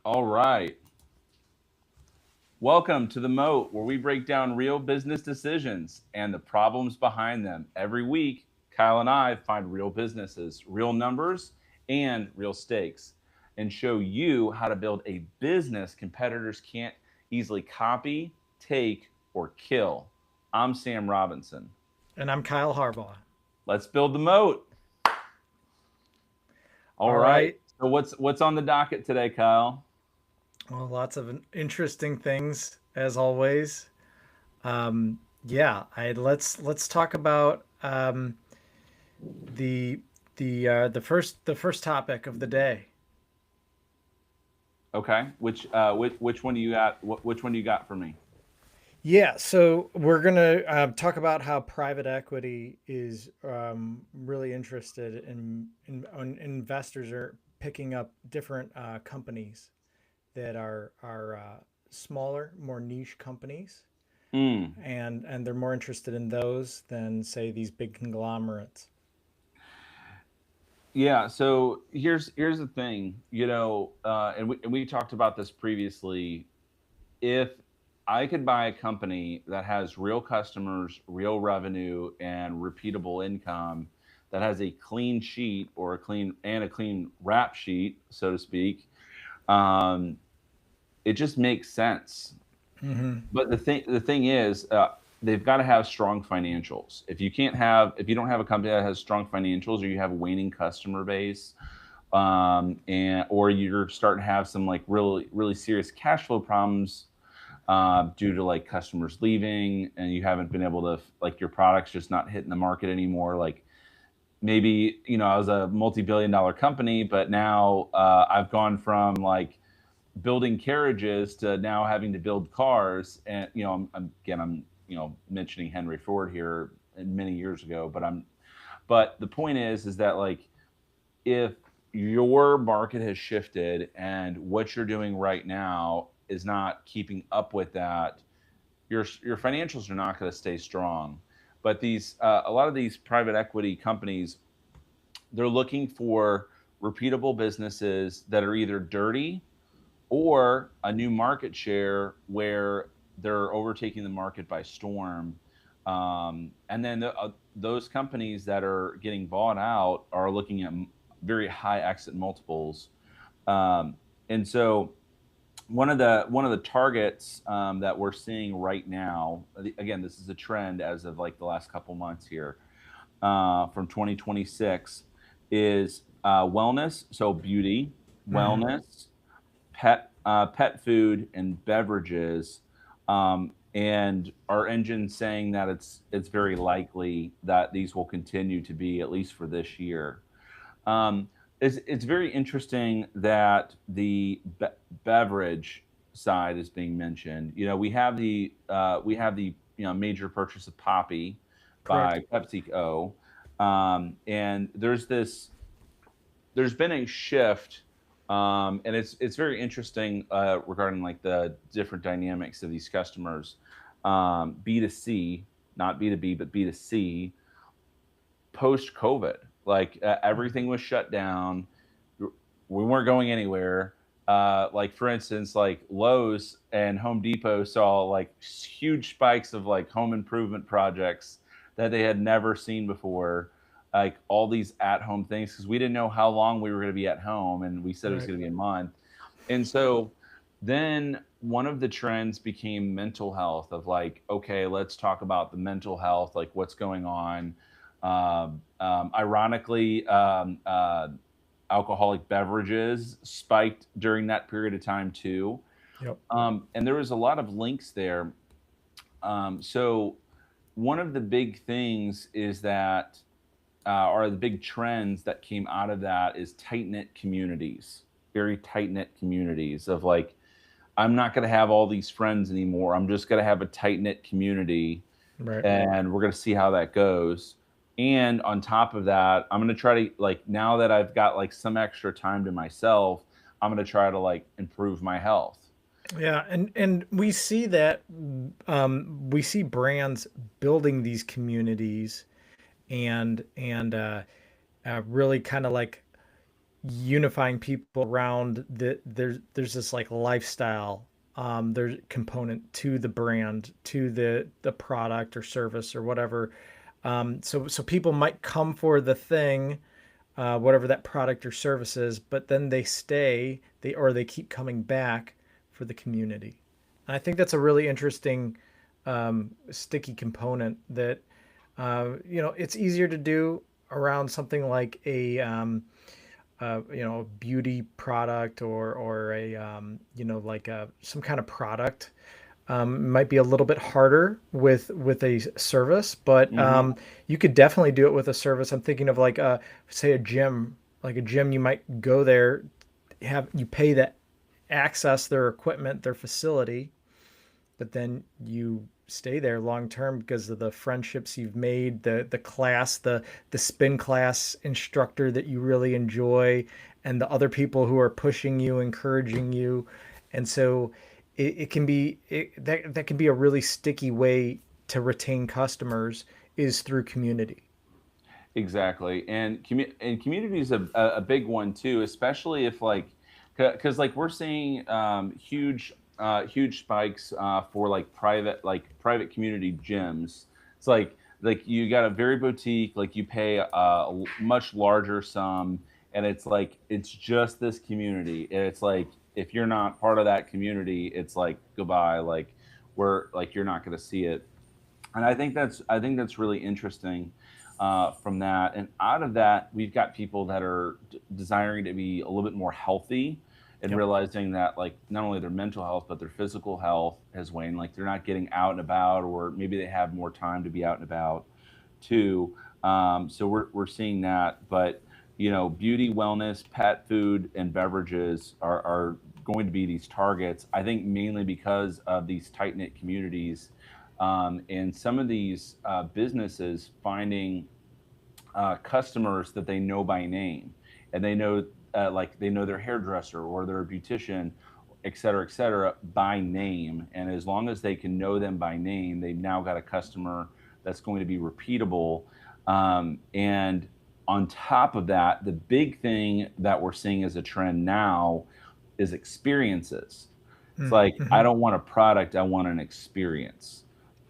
All right. Welcome to the Moat, where we break down real business decisions and the problems behind them. Every week, Kyle and I find real businesses, real numbers, and real stakes, and show you how to build a business competitors can't easily copy, take, or kill. I'm Sam Robinson. And I'm Kyle Harbaugh. Let's build the moat. All All right. right. So what's on the docket today, Kyle? Well, lots of interesting things as always. Let's talk about the the first topic of the day. Okay. Which one do you got? Which one do you got for me? Yeah, so we're gonna talk about how private equity is really interested investors are picking up different companies that are smaller, more niche companies, Mm. and they're more interested in those than say these big conglomerates. Yeah. So here's the thing, and we talked about this previously. If I could buy a company that has real customers, real revenue, and repeatable income, that has a clean sheet or a clean rap sheet, so to speak, um, it just makes sense. Hmm. But the thing is, they've got to have strong financials. If you don't have a company that has strong financials, or you have a waning customer base, and or you're starting to have some like really serious cash flow problems due to like customers leaving, and you haven't been able to like your products just not hitting the market anymore. Like maybe I was a multi-billion-dollar company, but now I've gone from like building carriages to now having to build cars. And I'm mentioning Henry Ford here many years ago, but the point is that like if your market has shifted and what you're doing right now is not keeping up with that, your financials are not going to stay strong. But these a lot of these private equity companies, they're looking for repeatable businesses that are either dirty or a new market share where they're overtaking the market by storm. And then those companies that are getting bought out are looking at very high exit multiples. And so one of the targets that we're seeing right now, again, this is a trend as of like the last couple months here, from 2026, is wellness, so beauty, Hmm. wellness, pet food, and beverages. And our engine saying that it's very likely that these will continue to be at least for this year. Um, it's very interesting that the beverage side is being mentioned. We have the major purchase of Poppy Correct. by PepsiCo, and there's been a shift, and it's very interesting regarding like the different dynamics of these customers, B2C, not B2B, but B2C, post COVID. Like everything was shut down. We weren't going anywhere. Like for instance, like Lowe's and Home Depot saw like huge spikes of like home improvement projects that they had never seen before. Like all these at home things, because we didn't know how long we were going to be at home, and we said it was Right. going to be a month. And so then one of the trends became mental health, of like, okay, let's talk about the mental health, like what's going on. Ironically, alcoholic beverages spiked during that period of time too. Yep. And there was a lot of links there. So one of the big things is that, or the big trends that came out of that, is tight knit communities, very tight knit communities of like, I'm not going to have all these friends anymore. I'm just going to have a tight knit community, Right. and we're going to see how that goes. And on top of that, I'm going to try to like, now that I've got like some extra time to myself, I'm going to try to like improve my health. Yeah, and we see that we see brands building these communities and really kind of like unifying people around there's this like lifestyle there's component to the brand, to the product or service or whatever. So people might come for the thing, whatever that product or service is, but then they stay, they keep coming back for the community. And I think that's a really interesting sticky component that it's easier to do around something like a beauty product or a like some kind of product. Might be a little bit harder with a service, but Hmm. you could definitely do it with a service. I'm thinking of like say a gym, like a gym. You might go there, have you pay to access their equipment, their facility, but then you stay there long term because of the friendships you've made, the class, the spin class instructor that you really enjoy, and the other people who are pushing you, encouraging you. And so it can be that can be a really sticky way to retain customers is through community. Exactly, and community is a big one too, especially if like, because like we're seeing huge spikes for like private community gyms. It's like you got a very boutique, like you pay a much larger sum, and it's like it's just this community. And it's like if you're not part of that community, it's like goodbye. Like we're like you're not going to see it. And I think that's really interesting from that. And out of that, we've got people that are desiring to be a little bit more healthy and Yep. realizing that like not only their mental health but their physical health has waned. Like they're not getting out and about, or maybe they have more time to be out and about too. So we're seeing that. But beauty, wellness, pet food, and beverages are going to be these targets. I think mainly because of these tight knit communities, and some of these businesses finding customers that they know by name, and they know like they know their hairdresser or their beautician, et cetera, by name. And as long as they can know them by name, they've now got a customer that's going to be repeatable. And on top of that, the big thing that we're seeing as a trend now is experiences. It's like I Mm-hmm. don't want a product, I want an experience.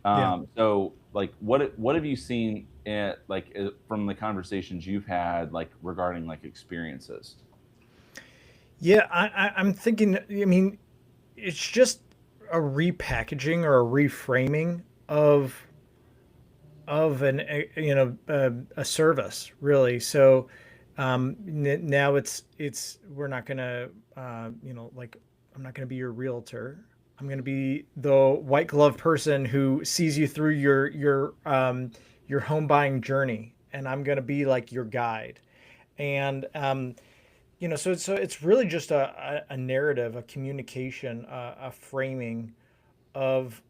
Yeah. So like what have you seen from the conversations you've had like regarding like experiences? Yeah, I'm thinking, I mean, it's just a repackaging or a reframing of a service really. So now it's we're not gonna like I'm not gonna be your realtor. I'm gonna be the white glove person who sees you through your home buying journey, and I'm gonna be like your guide. And so it's really just a narrative, a communication, a framing of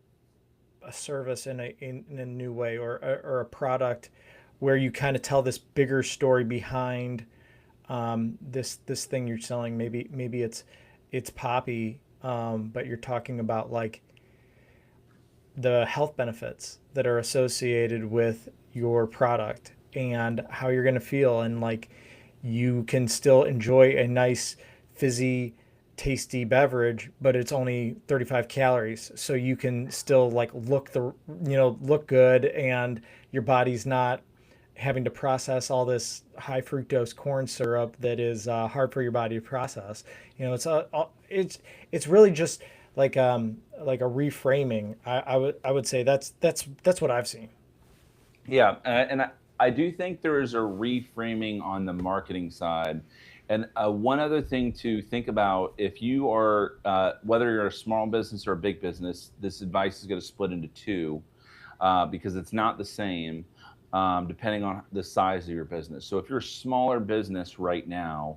a service in a new way, or a product where you kind of tell this bigger story behind this thing you're selling. Maybe it's poppy, but you're talking about like the health benefits that are associated with your product and how you're going to feel, and like you can still enjoy a nice fizzy tasty beverage, but it's only 35 calories, so you can still like look good, and your body's not having to process all this high fructose corn syrup that is hard for your body to process. It's really just like a reframing. I would say that's what I've seen. Yeah, and I do think there is a reframing on the marketing side. And one other thing to think about, if you are, whether you're a small business or a big business, this advice is going to split into two because it's not the same depending on the size of your business. So if you're a smaller business right now,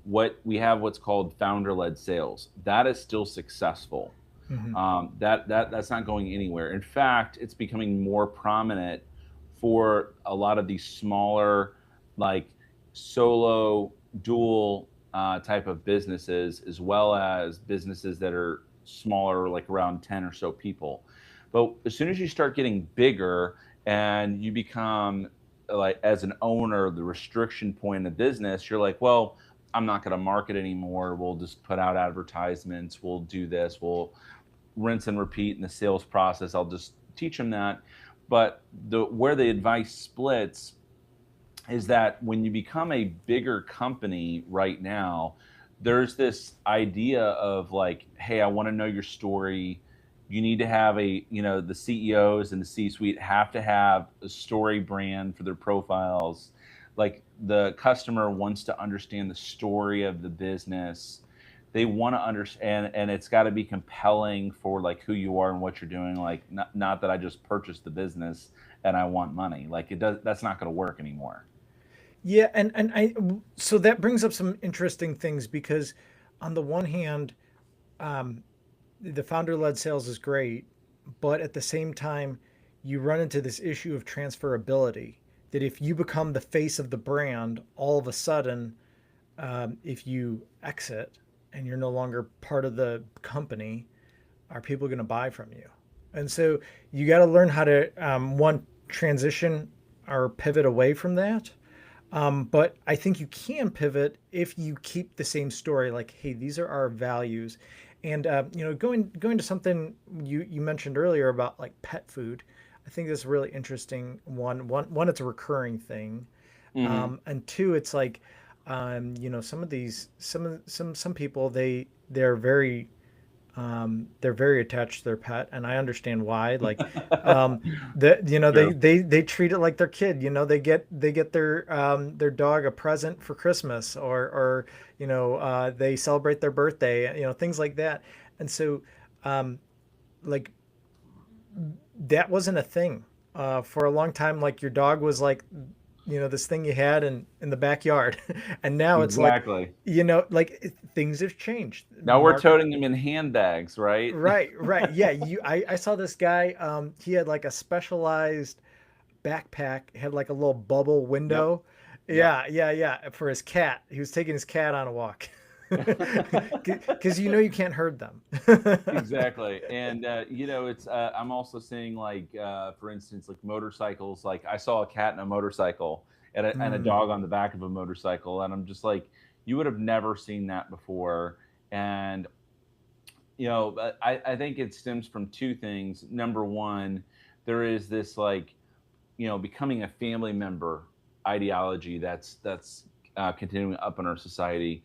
what we have what's called founder-led sales. That is still successful. Hmm. That's not going anywhere. In fact, it's becoming more prominent for a lot of these smaller, like solo, dual type of businesses, as well as businesses that are smaller, like around 10 or so people. But as soon as you start getting bigger and you become like as an owner, the restriction point of business, you're like, well, I'm not going to market anymore. We'll just put out advertisements. We'll do this. We'll rinse and repeat in the sales process. I'll just teach them that. But where the advice splits is that when you become a bigger company right now, there's this idea of like, hey, I want to know your story. You need to have the CEOs and the C suite have to have a story brand for their profiles. Like the customer wants to understand the story of the business. They want to understand, and it's got to be compelling for like who you are and what you're doing. Like, not that I just purchased the business and I want money. Like that's not going to work anymore. Yeah, so that brings up some interesting things because on the one hand, um, the founder-led sales is great, but at the same time, you run into this issue of transferability. That if you become the face of the brand, all of a sudden, if you exit and you're no longer part of the company, are people going to buy from you? And so you got to learn how to one transition or pivot away from that. But I think you can pivot if you keep the same story. Like, hey, these are our values, and going to something you mentioned earlier about like pet food. I think this is a really interesting one, it's a recurring thing, Hmm. and two, it's like, some of these some people they're very attached to their pet, and I understand why. Like, um, True. they treat it like their kid. They get their dog a present for Christmas, or they celebrate their birthday. Things like that. And so, um, like, that wasn't a thing for a long time. Like, your dog was like, this thing you had in the backyard, and now it's like, Exactly. things have changed. Now we're Market. toting them in handbags, right? Right, right. Yeah, I saw this guy, he had like a specialized backpack, had like a little bubble Yep. window. Yep. Yeah, yeah, yeah, for his cat. He was taking his cat on a walk. Cuz you can't herd them. Exactly. And it's I'm also seeing like for instance like motorcycles. Like I saw a cat in a motorcycle and a Mm, dog on the back of a motorcycle, and I'm just like, you would have never seen that before. And but I think it stems from two things. Number one, there is this like, becoming a family member ideology that's continuing up in our society,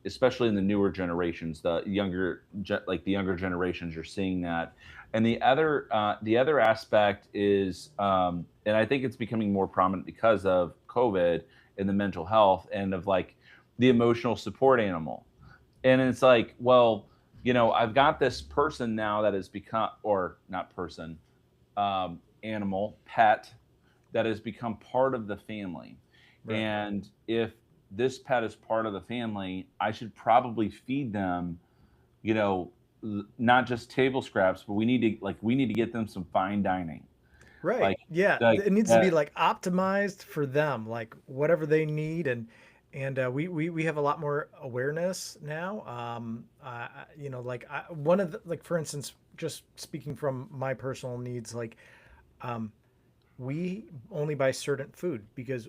especially in the newer generations, like the younger generations. You're seeing that, and the other aspect is, and I think it's becoming more prominent because of COVID in the mental health and of like the emotional support animal. And it's like, well, I've got this person now that has become, or not person, animal, pet, that has become part of the family. right. And if this pet is part of the family, I should probably feed them, you know, not just table scraps, but we need to get them some fine dining. Right. Like Yeah, like it needs to uh, be like optimized for them, like whatever they need, and we have a lot more awareness now. Like, one of the, like, for instance, just speaking from my personal needs, like, um, we only buy certain food because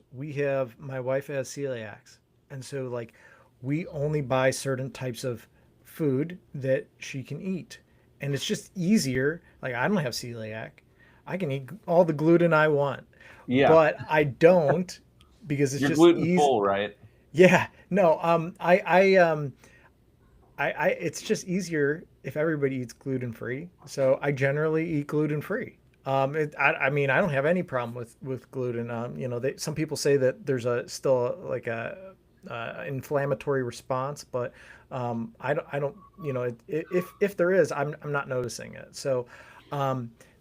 my wife has celiacs, and so, like, we only buy certain types of food that she can eat, and it's just easier. Like, I don't have celiac, I can eat all the gluten I want, yeah, but I don't, because it's you're just gluten easy. full, right? Yeah, no, it's just easier if everybody eats gluten free. So I generally eat gluten free. I mean, I don't have any problem with gluten. Some people say that there's like a inflammatory response, but I don't. If there is, I'm not noticing it. So,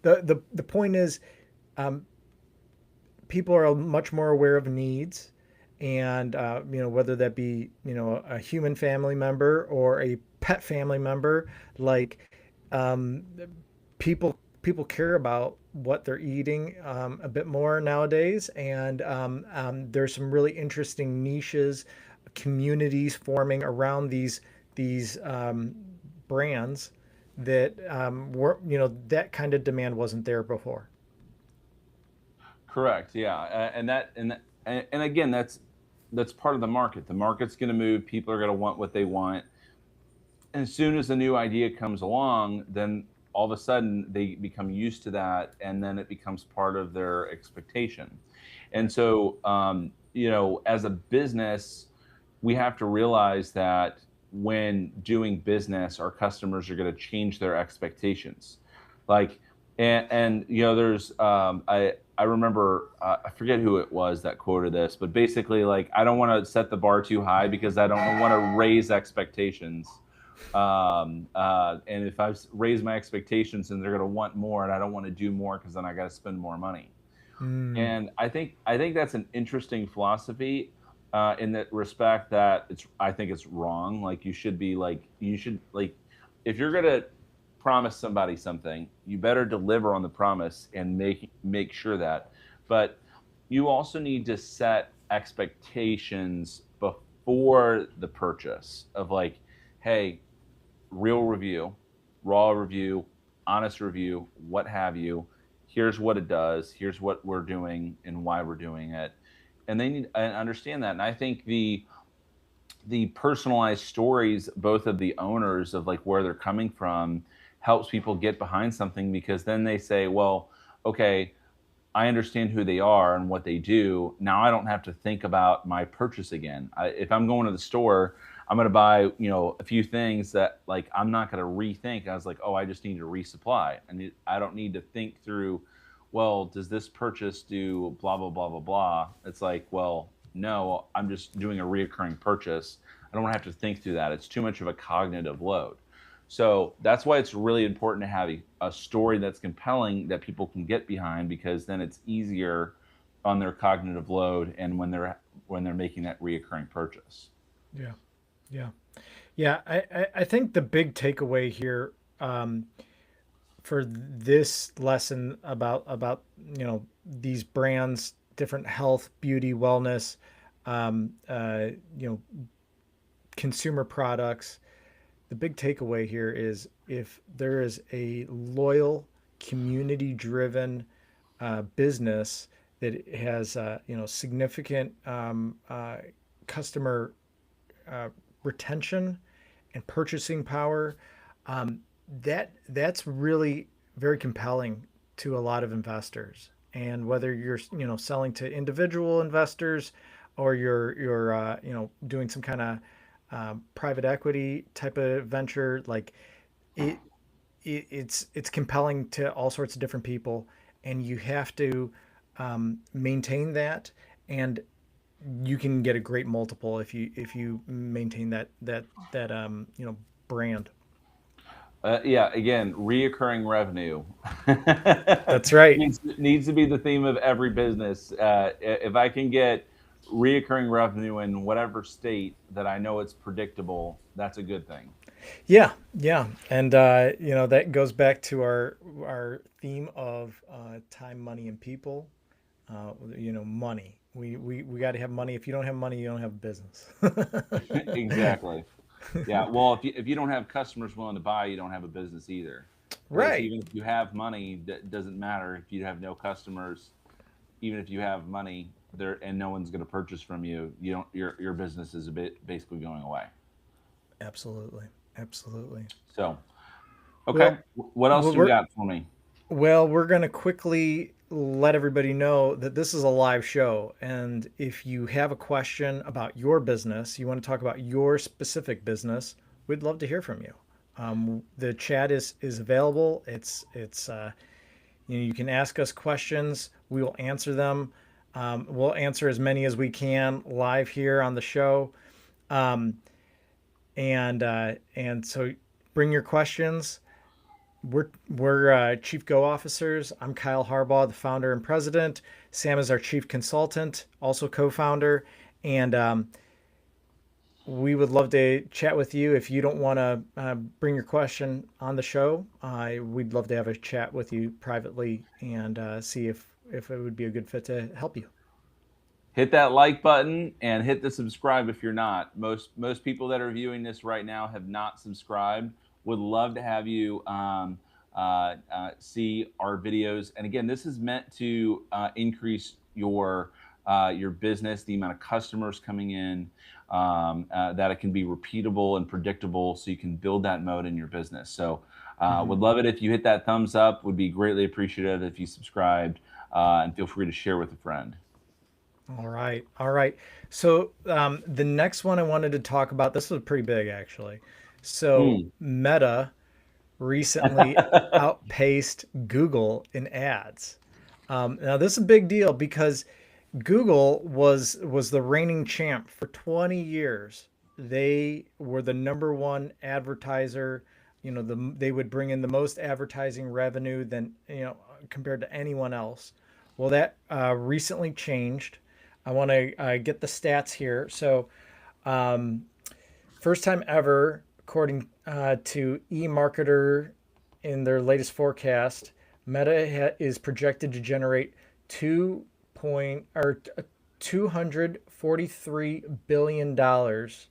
the point is, um, people are much more aware of needs, and whether that be a human family member or a pet family member. Like, um, people care about what they're eating a bit more nowadays, and there's some really interesting niches, communities forming around these brands that were that kind of demand wasn't there before. Correct. Yeah. And again, that's part of the market. The market's going to move. People are going to want what they want. And as soon as a new idea comes along, then all of a sudden they become used to that, and then it becomes part of their expectation. And Right. so, as a business, we have to realize that when doing business, our customers are going to change their expectations. Like, and there's I remember I forget who it was that quoted this, but basically, like, I don't want to set the bar too high because I don't want to raise expectations. And if raise my expectations, then they're going to want more, and I don't want to do more because then I got to spend more money. Mm, And I think that's an interesting philosophy, in that respect, that I think it's wrong. Like, you should, if you're gonna promise somebody something, you better deliver on the promise and make sure that. But you also need to set expectations before the purchase of, like, hey, real review, raw review, honest review, what have you. Here's what it does. Here's what we're doing and why we're doing it. And they need to understand that. And I think the personalized stories, both of the owners, of like where they're coming from, helps people get behind something, because then they say, well, okay, I understand who they are and what they do. Now I don't have to think about my purchase again. If I'm going to the store, I'm going to buy, a few things that, like, I'm not going to rethink. I was like, oh, I just need to resupply. And I don't need to think through, well, does this purchase do blah, blah, blah, blah, blah. It's like, well, no, I'm just doing a reoccurring purchase. I don't have to think through that. It's too much of a cognitive load. So that's why it's really important to have a story that's compelling that people can get behind, because then it's easier on their cognitive load and when they're making that reoccurring purchase. yeah. Yeah. Yeah. I think the big takeaway here, um, for this lesson about these brands, different health, beauty, wellness, um, uh, you know, consumer products. The big takeaway here is if there is a loyal, community-driven business that has significant customer uh, retention and purchasing power, um, that's really very compelling to a lot of investors. And whether you're selling to individual investors, or you're doing some kind of private equity type of venture, like it, it's compelling to all sorts of different people, and you have to maintain that, and you can get a great multiple if you maintain that brand. Yeah, again, reoccurring revenue That's right. needs to be the theme of every business. If I can get reoccurring revenue in whatever state that I know it's predictable, that's a good thing. Yeah, yeah, and that goes back to our theme of time, money, and people. Money. We got to have money. If you don't have money, you don't have a business. Exactly. Yeah. Well, if you don't have customers willing to buy, you don't have a business either. Because Right. even if you have money, that doesn't matter if you have no customers. Even if you have money there and no one's going to purchase from you, you don't your business is a bit basically going away. Absolutely. Absolutely. So, okay, Well, what else well, do you we're got for me? we're going to quickly let everybody know that this is a live show, and if you have a question about your business, you want to talk about your specific business, we'd love to hear from you. The chat is available. You can ask us questions. We will answer them. We'll answer as many as we can live here on the show. Um, and so bring your questions. We're Chief Go Officers. I'm Kyle Harbaugh, the founder and president. Sam is our chief consultant, also co-founder, and we would love to chat with you. If you don't want to bring your question on the show, we'd love to have a chat with you privately and see if it would be a good fit to help you. Hit that like button and hit the subscribe if you're not. Most people that are viewing this right now have not subscribed. Would love to have you see our videos. And again, this is meant to increase your business, the amount of customers coming in, that it can be repeatable and predictable, so you can build that mode in your business. So, would Mhm. love it if you hit that thumbs up. Would be greatly appreciative if you subscribed, and feel free to share with a friend. All right. All right. So the next one I wanted to talk about, this was pretty big actually. So Mm. Meta recently outpaced Google in ads. Now this is a big deal because Google was the reigning champ for 20 years. They were the number one advertiser. They would bring in the most advertising revenue than compared to anyone else. Well, that recently changed. I want to get the stats here. So, um, first time ever, according to eMarketer, in their latest forecast, Meta is projected to generate 243 billion dollars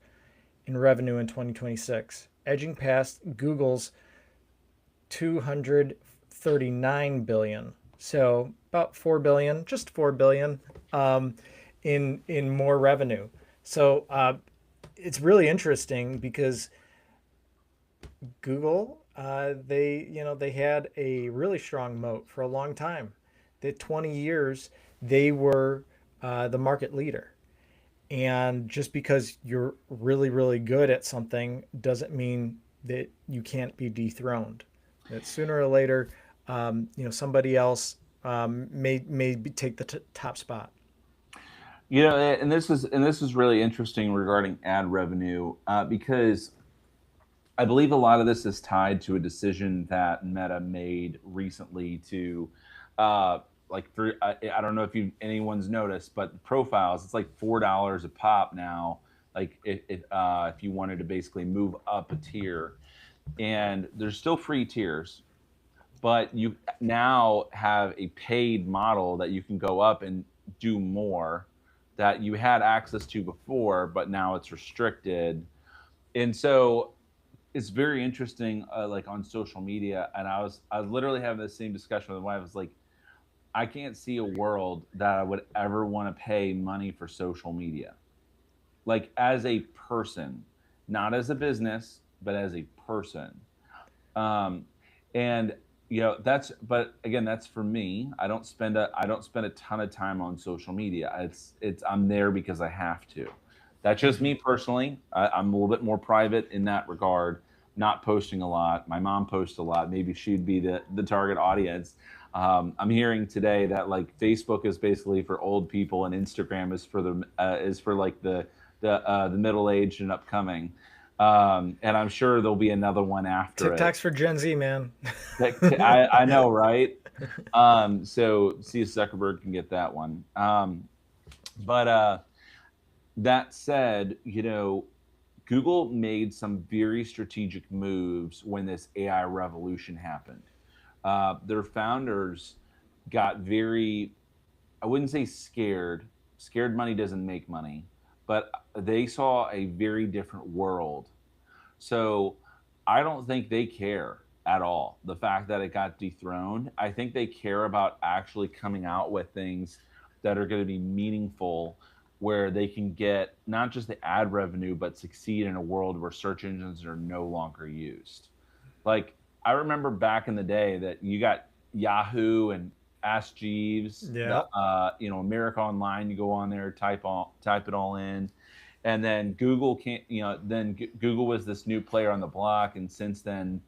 in revenue in 2026, edging past Google's 239 billion. So about 4 billion, just 4 billion in more revenue. So it's really interesting because Google, they had a really strong moat for a long time. The 20 years they were the market leader. And just because you're really, really good at something doesn't mean that you can't be dethroned. That sooner or later, somebody else may take the top spot. And this is really interesting regarding ad revenue, because I believe a lot of this is tied to a decision that Meta made recently to, uh, like for I don't know if anyone's noticed, but profiles, it's like $4 a pop now. Like if you wanted to basically move up a tier, and there's still free tiers, but you now have a paid model that you can go up and do more that you had access to before, but now it's restricted. And so it's very interesting, like on social media. And I was literally having the same discussion with my wife. I was like, I can't see a world that I would ever want to pay money for social media, like as a person, not as a business, but as a person. um, and that's, but again, that's for me. I don't spend a ton of time on social media. It's I'm there because I have to. That's just Mm-hmm. me personally. I'm a little bit more private in that regard, not posting a lot. My mom posts a lot. Maybe she'd be the target audience. I'm hearing today that like Facebook is basically for old people and Instagram is for like the middle aged and upcoming. And I'm sure there'll be another one after it. TikTok's for Gen Z, man. I know, right? So see if Zuckerberg can get that one. But that said, Google made some very strategic moves when this AI revolution happened. Their founders got very, I wouldn't say scared. Scared money doesn't make money, but they saw a very different world. So I don't think they care at all the fact that it got dethroned. I think they care about actually coming out with things that are going to be meaningful, where they can get not just the ad revenue, but succeed in a world where search engines are no longer used. Like, I remember back in the day that you got Yahoo and Ask Jeeves, Yeah. America Online. You go on there, type it all in, and then Google can't. Then Google was this new player on the block, and since then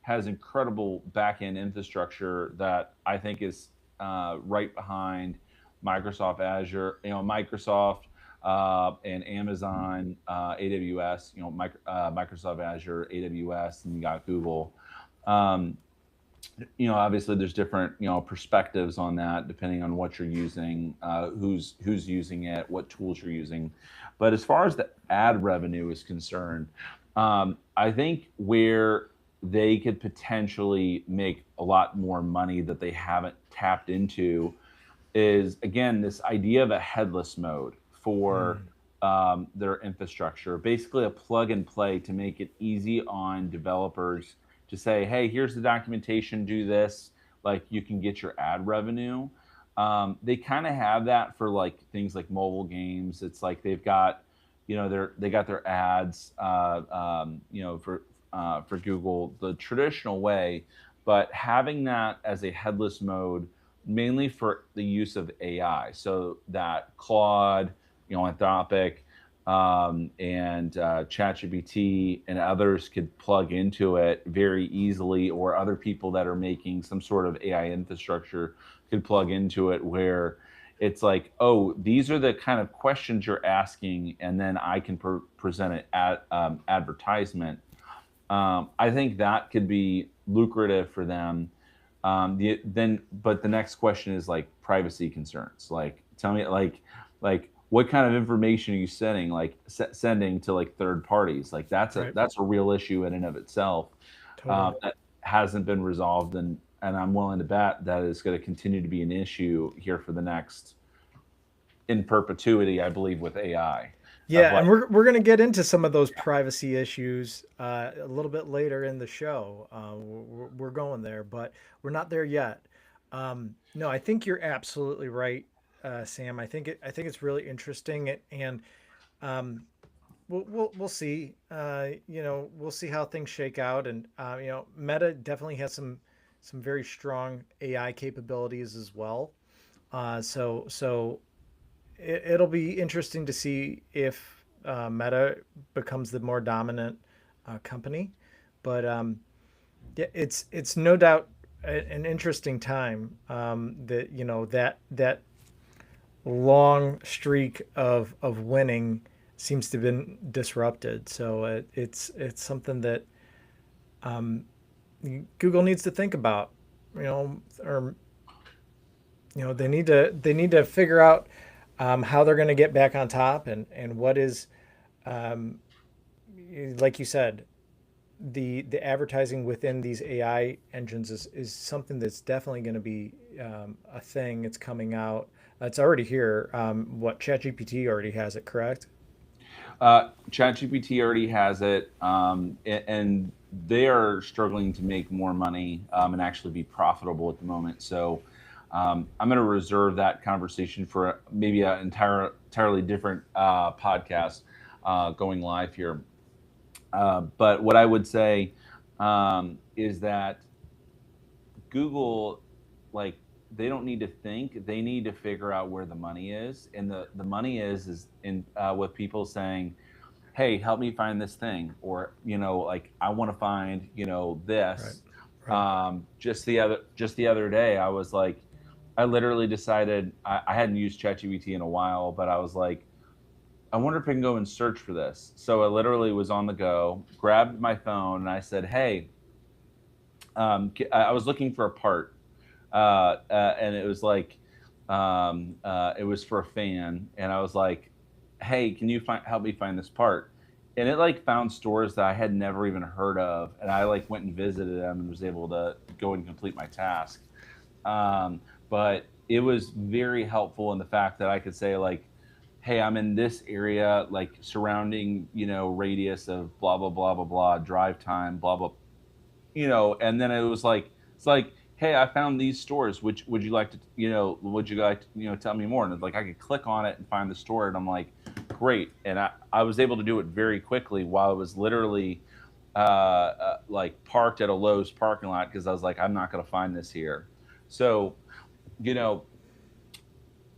has incredible back end infrastructure that I think is right behind Microsoft Azure. Microsoft and Amazon, AWS. Microsoft Azure, AWS, and you got Google. Um, Obviously there's different, perspectives on that depending on what you're using, who's using it, what tools you're using. But as far as the ad revenue is concerned, I think where they could potentially make a lot more money that they haven't tapped into is, again, this idea of a headless mode for Mm. their infrastructure, basically a plug and play to make it easy on developers to say, hey, here's the documentation, do this, like you can get your ad revenue. They kind of have that for like things like mobile games. It's like they've got, they got their ads, for Google the traditional way, but having that as a headless mode, mainly for the use of AI, so that Claude, Anthropic, and ChatGPT and others could plug into it very easily, or other people that are making some sort of AI infrastructure could plug into it, where it's like, oh, these are the kind of questions you're asking, and then I can present it at advertisement. I think that could be lucrative for them. But the next question is like privacy concerns. Like, tell me, like what kind of information are you sending, like sending to like third parties? Like Right. that's a real issue in and of itself, Totally. that hasn't been resolved, and I'm willing to bet that is going to continue to be an issue here for the next in perpetuity, I believe, with AI. Of Yeah, like, and we're gonna get into some of those privacy issues a little bit later in the show. We're going there, but we're not there yet. No, I think you're absolutely right, Sam. I think it's really interesting, and um, we'll see. We'll see how things shake out, and Meta definitely has some very strong AI capabilities as well. So it'll be interesting to see if Meta becomes the more dominant company. But yeah, it's no doubt an interesting time, that that long streak of winning seems to have been disrupted. So it's something that Google needs to think about, or they need to figure out how they're going to get back on top, and what is, um, like you said, the advertising within these AI engines is something that's definitely going to be a thing. It's coming out. It's already here. What ChatGPT already has it, correct? ChatGPT already has it, and they are struggling to make more money, and actually be profitable at the moment. So I'm going to reserve that conversation for maybe an entirely different podcast going live here. But what I would say, is that Google, like, they don't need to think; they need to figure out where the money is, and the money is in with people saying, hey, help me find this thing, or like I want to find Right. this. Right. Just the other day, I was like, I literally decided, I hadn't used ChatGPT in a while, but I was like, I wonder if I can go and search for this. So I literally was on the go, grabbed my phone, and I said, hey, I was looking for a part, and it was like, it was for a fan, and I was like, "Hey, can you help me find this part?" And it like found stores that I had never even heard of, and I like went and visited them and was able to go and complete my task. Um, but it was very helpful in the fact that I could say like, "Hey, I'm in this area, like surrounding radius of blah blah blah blah blah, drive time, blah blah," and then it was like, it's like, hey, I found these stores, which would you like to, would you like to, tell me more? And it's like I could click on it and find the store, and I'm like, great. And I was able to do it very quickly while it was literally like parked at a Lowe's parking lot, because I was like, I'm not going to find this here. So you know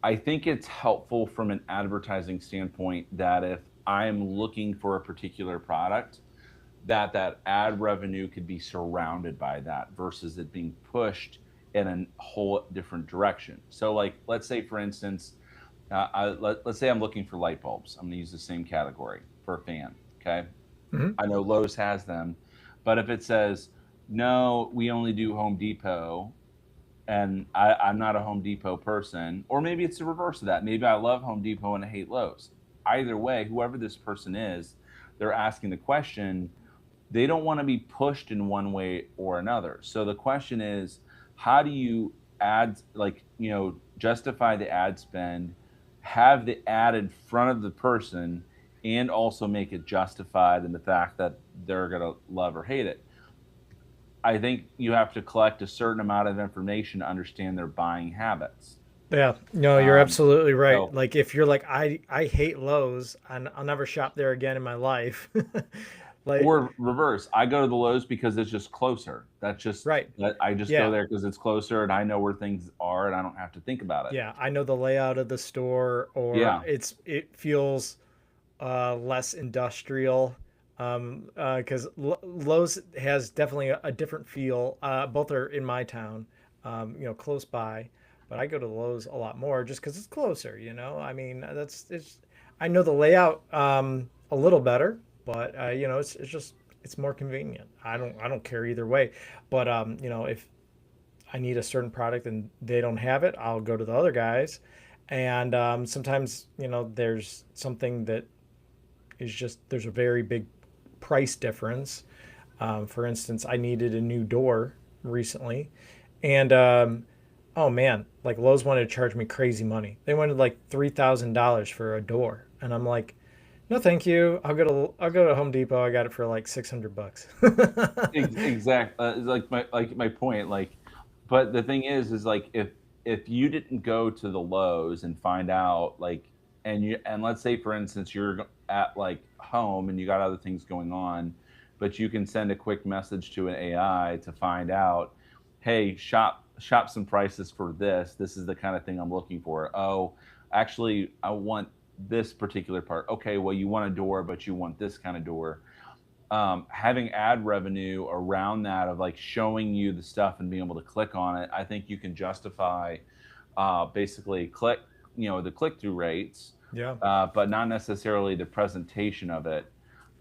I think it's helpful from an advertising standpoint that if I'm looking for a particular product, that ad revenue could be surrounded by that versus it being pushed in a whole different direction. So, like, let's say, for instance, let's say I'm looking for light bulbs. I'm going to use the same category for a fan. Okay. Hmm. I know Lowe's has them, but if it says, no, we only do Home Depot, and I'm not a Home Depot person, or maybe it's the reverse of that. Maybe I love Home Depot and I hate Lowe's. Either way, whoever this person is, they're asking the question, they don't want to be pushed in one way or another. So the question is, how do you justify the ad spend, have the ad in front of the person, and also make it justified in the fact that they're going to love or hate it? I think you have to collect a certain amount of information to understand their buying habits. Yeah, no, you're Um, absolutely right. so Like if you're like I hate Lowe's and I'll never shop there again in my life. Like or reverse, I go to the Lowe's because it's just closer. That's just right. that I just go Yeah. there because it's closer and I know where things are and I don't have to think about it. Yeah, I know the layout of the store, or Yeah. it feels less industrial. Because Lowe's has definitely a different feel. Both are in my town, close by. But I go to Lowe's a lot more just because it's closer. I mean, that's it's. I know the layout a little better, but it's just it's more convenient. I don't care either way. But if I need a certain product and they don't have it, I'll go to the other guys. And sometimes, there's something that is just, there's a very big price difference. For instance, I needed a new door recently. And oh man, like Lowe's wanted to charge me crazy money. They wanted like $3,000 for a door. And I'm like, no, thank you. I'll go to Home Depot. I got it for like 600 bucks. Exact. Like my point. Like, but the thing is like if you didn't go to the Lowe's and find out like, and let's say for instance you're at like home and you got other things going on, but you can send a quick message to an AI to find out, hey, shop some prices for this. This is the kind of thing I'm looking for. Oh, actually, I want this particular part. Okay, well, you want a door, but you want this kind of door. Having ad revenue around that of like showing you the stuff and being able to click on it, I think you can justify basically the click through rates, Yeah. but not necessarily the presentation of it,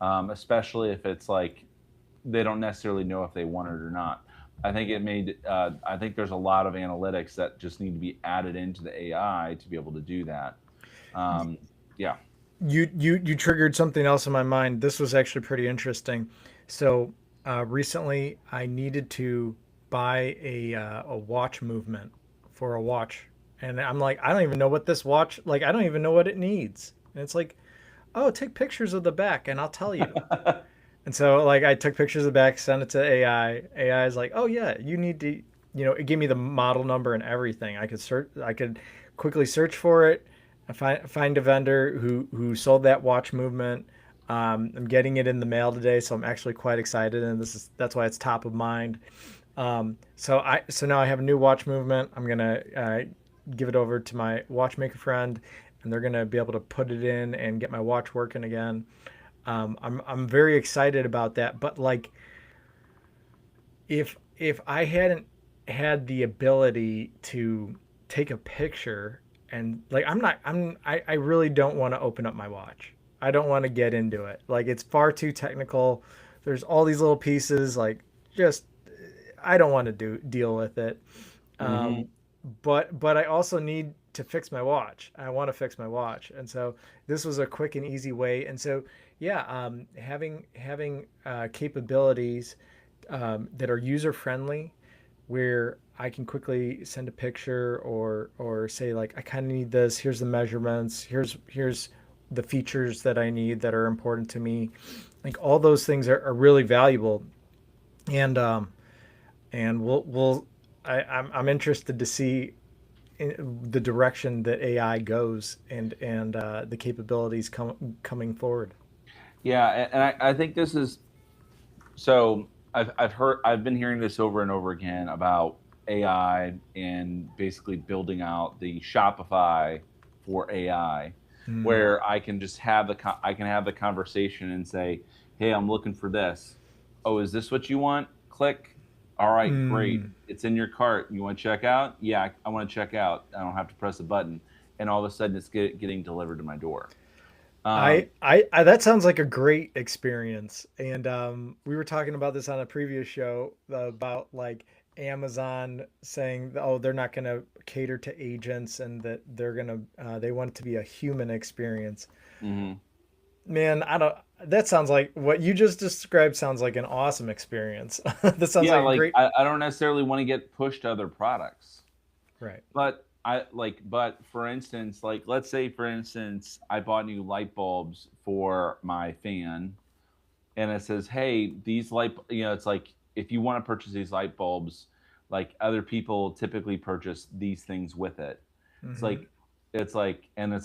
especially if it's like they don't necessarily know if they want it or not. I think there's a lot of analytics that just need to be added into the AI to be able to do that. Um, yeah. You triggered something else in my mind. This was actually pretty interesting. So recently, I needed to buy a watch movement for a watch, and I'm like, I don't even know what this watch like. I don't even know what it needs. And it's like, oh, take pictures of the back, and I'll tell you. And so like I took pictures of the back, sent it to AI. AI is like, oh yeah, you need to, it gave me the model number and everything. I could quickly search for it. I find a vendor who sold that watch movement. I'm getting it in the mail today, so I'm actually quite excited, and that's why it's top of mind. So now I have a new watch movement. I'm gonna give it over to my watchmaker friend, and they're gonna be able to put it in and get my watch working again. I'm very excited about that. But like, if I hadn't had the ability to take a picture and like I really don't want to open up my watch. I don't want to get into it. Like it's far too technical. There's all these little pieces like just I don't want to deal with it. Hmm. Um, but I also need to fix my watch. I want to fix my watch, and so this was a quick and easy way. And so yeah, having capabilities that are user friendly, where I can quickly send a picture or say like I kind of need this. Here's the measurements. Here's the features that I need that are important to me. Like all those things are really valuable, and we'll I'm interested to see the direction that AI goes and the capabilities coming forward. Yeah, and I think this is so. I've been hearing this over and over again about AI and basically building out the Shopify for AI, Mm. where I can just I can have the conversation and say, "Hey, I'm looking for this. Oh, is this what you want? Click. All right, great. Mm. It's in your cart. You want to check out? Yeah, I want to check out. I don't have to press a button, and all of a sudden, it's getting delivered to my door." Um, I that sounds like a great experience. And we were talking about this on a previous show about like Amazon saying, oh, they're not going to cater to agents and that they want it to be a human experience. mhm. Man, I don't, that sounds like what you just described sounds like an awesome experience. That sounds Yeah, like a like great, I don't necessarily want to get pushed to other products. right. But for instance, like let's say for instance, I bought new light bulbs for my fan and it says, "Hey, these light," it's like if you want to purchase these light bulbs, like other people typically purchase these things with it. It's Hmm. like it's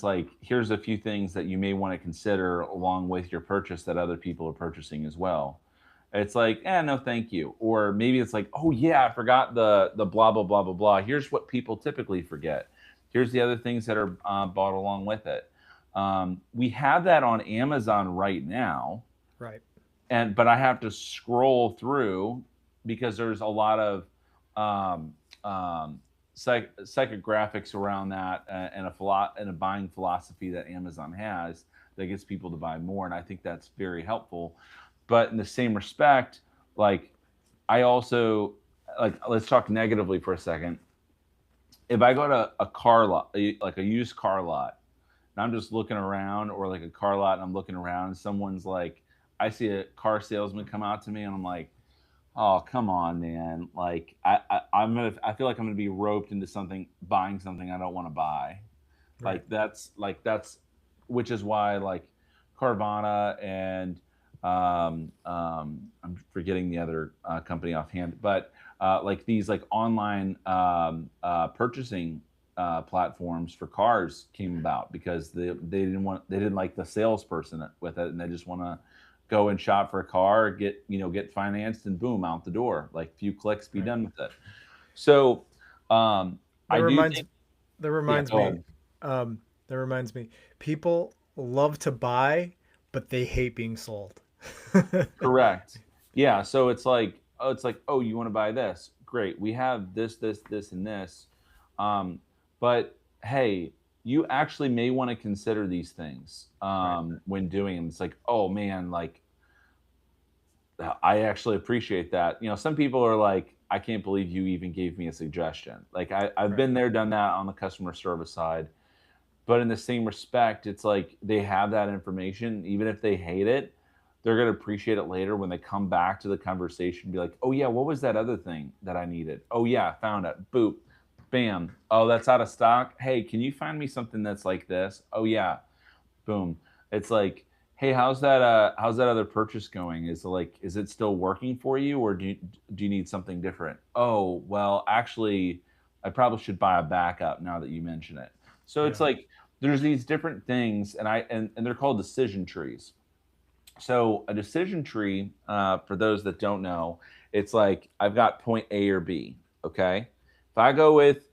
like here's a few things that you may want to consider along with your purchase that other people are purchasing as well. It's like, no, thank you. Or maybe it's like, oh yeah, I forgot the blah blah blah blah blah. Here's what people typically forget. Here's the other things that are bought along with it. We have that on Amazon right now, Right. and but I have to scroll through because there's a lot of um, psychographics around that, and a buying philosophy that Amazon has that gets people to buy more, and I think that's very helpful. But in the same respect, like I also like let's talk negatively for a second. If I go to a car lot, like a used car lot, and I'm just looking around, or like a car lot and I'm looking around, and someone's like, I see a car salesman come out to me, and I'm like, oh, come on, man. Like, I feel like I'm gonna be roped into something, buying something I don't want to buy. Right. That's, which is why like Carvana and I'm forgetting the other company offhand, but like these like online purchasing platforms for cars came about because they didn't like the salesperson with it, and they just want to go and shop for a car, get financed, and boom, out the door, like few clicks, be Right. done with it. So That I do reminds think, that yeah, reminds go me ahead. that reminds me people love to buy, but they hate being sold. Correct. Yeah. So oh, you want to buy this? Great. We have this, and this. Um, but hey, you actually may want to consider these things Right. when doing them. It's like, oh man, like I actually appreciate that. Some people are like, I can't believe you even gave me a suggestion. Like I've Right. been there, done that on the customer service side. But in the same respect, it's like they have that information. Even if they hate it, they're going to appreciate it later when they come back to the conversation and be like, oh, yeah, what was that other thing that I needed? Oh, yeah, I found it. Boop, bam. Oh, that's out of stock. Hey, can you find me something that's like this? Oh, yeah, boom. It's like, hey, how's that other purchase going? Is it still working for you, or do you need something different? Oh, well, actually, I probably should buy a backup now that you mention it. So it's Yeah. like there's these different things, and they're called decision trees. So a decision tree, for those that don't know, it's like I've got point A or B. Okay, if I go with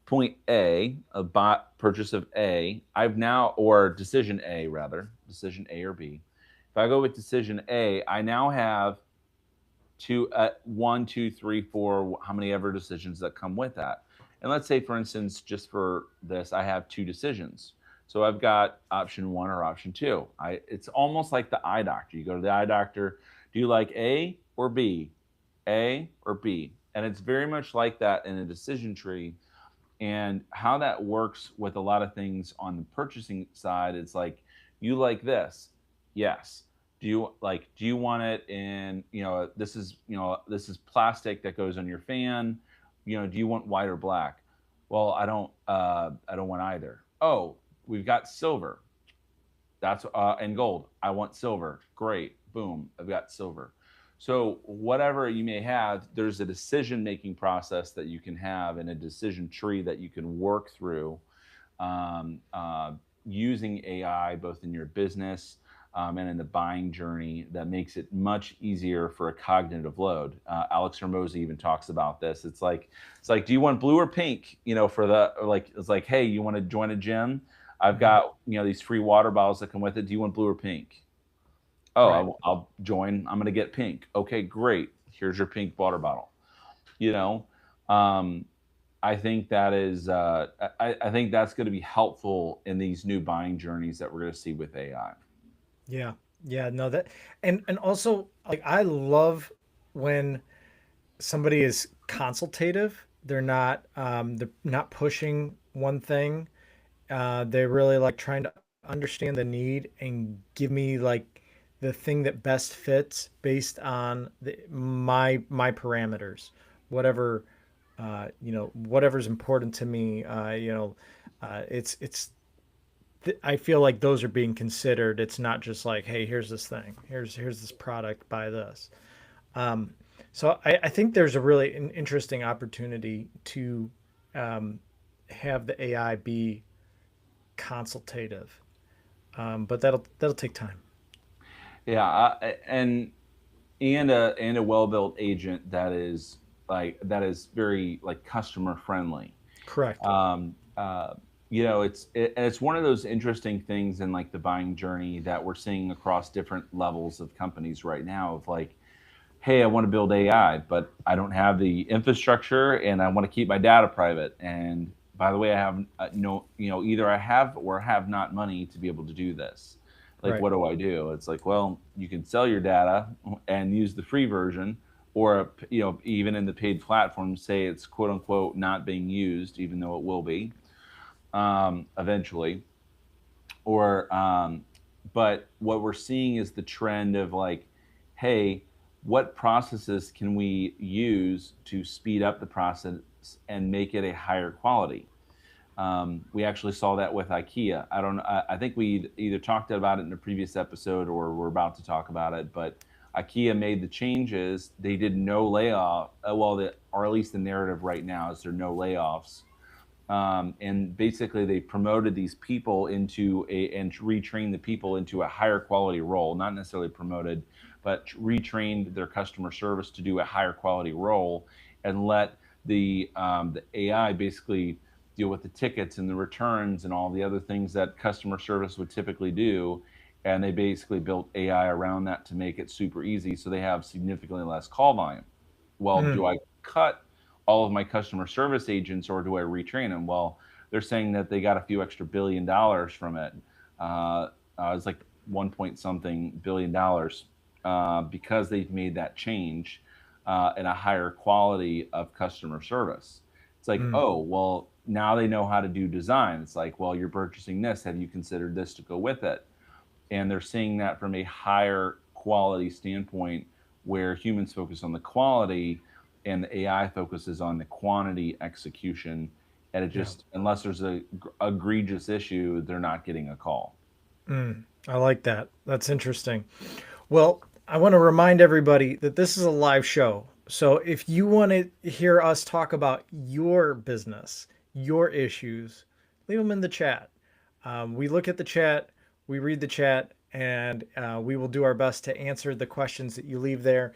point A, a bot purchase of A, I've now, or decision A rather, decision A or B. If I go with decision A, I now have one, two, three, four, how many ever decisions that come with that. And let's say, for instance, just for this, I have two decisions. So I've got option one or option two. It's almost like the eye doctor. You go to the eye doctor. Do you like A or B? A or B? And it's very much like that in a decision tree, and how that works with a lot of things on the purchasing side. It's like, you like this? Yes. Do you want it in, this is plastic that goes on your fan. Do you want white or black? Well, I don't want either. Oh, we've got silver. That's and gold. I want silver. Great. Boom. I've got silver. So whatever you may have, there's a decision making process that you can have, and a decision tree that you can work through, um, uh, using AI both in your business, and in the buying journey, that makes it much easier for a cognitive load. Alex Hermosi even talks about this. It's like, do you want blue or pink? For the like, it's like, hey, you want to join a gym? I've Hmm. got these free water bottles that come with it. Do you want blue or pink? Oh, Right. I'll join. I'm going to get pink. Okay, great. Here's your pink water bottle. You know, um, I think that is. I think that's going to be helpful in these new buying journeys that we're going to see with AI. Yeah. Yeah. No, that and also like I love when somebody is consultative. They're not pushing one thing. They really like trying to understand the need and give me like the thing that best fits based on my parameters, whatever whatever's important to me. I feel like those are being considered. It's not just like, hey, here's this thing, here's this product, buy this. Um, So I think there's a really interesting opportunity to um, have the AI be consultative, but that'll take time. Yeah, and a well-built agent that is very like customer friendly. Correct. um, uh, and it's one of those interesting things in like the buying journey that we're seeing across different levels of companies right now of like, hey, I want to build AI, but I don't have the infrastructure and I want to keep my data private. And by the way, I have no, either I have or have not money to be able to do this. Like, Right. what do I do? It's like, well, you can sell your data and use the free version, or even in the paid platforms, say it's quote unquote not being used, even though it will be eventually. Or but what we're seeing is the trend of like, hey, what processes can we use to speed up the process and make it a higher quality? We actually saw that with IKEA. I don't. I think we either talked about it in a previous episode or we're about to talk about it. But IKEA made the changes. They did no layoff. Or at least the narrative right now is there are no layoffs. And basically, they promoted these people and retrained the people into a higher quality role. Not necessarily promoted, but retrained their customer service to do a higher quality role, and let the AI basically deal with the tickets and the returns and all the other things that customer service would typically do. And they basically built AI around that to make it super easy, so they have significantly less call volume. Well, do Mm, I cut all of my customer service agents or do I retrain them? Well, they're saying that they got a few extra $1 billion from it. It's like 1 point something $1 billion because they've made that change and a higher quality of customer service. It's like, mm. oh, well, now they know how to do design. It's like, well, you're purchasing this. Have you considered this to go with it? And they're seeing that from a higher quality standpoint where humans focus on the quality and the AI focuses on the quantity execution. And it Yeah. just, unless there's a egregious issue, they're not getting a call. I like that. That's interesting. Well, I want to remind everybody that this is a live show. So if you want to hear us talk about your business, your issues, leave them in the chat. We look at the chat, we read the chat, and we will do our best to answer the questions that you leave there.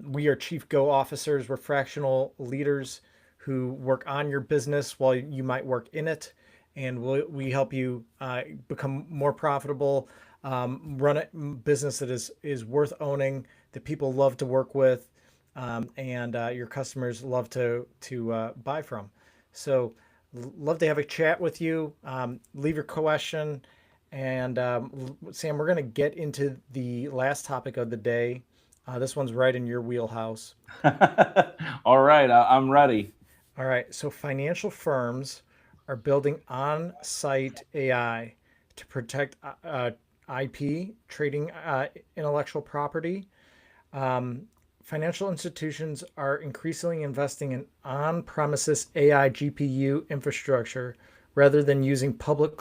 We are Chief Go officers. We're fractional leaders who work on your business while you might work in it. And we help you become more profitable, run a business that is worth owning, that people love to work with, and your customers love to buy from. So, love to have a chat with you. Leave your question, and Sam, we're going to get into the last topic of the day. This one's right in your wheelhouse. All right, I'm ready. All right. So financial firms are building on-site AI to protect IP, trading intellectual property. Um, Financial institutions are increasingly investing in on-premises AI GPU infrastructure rather than using the public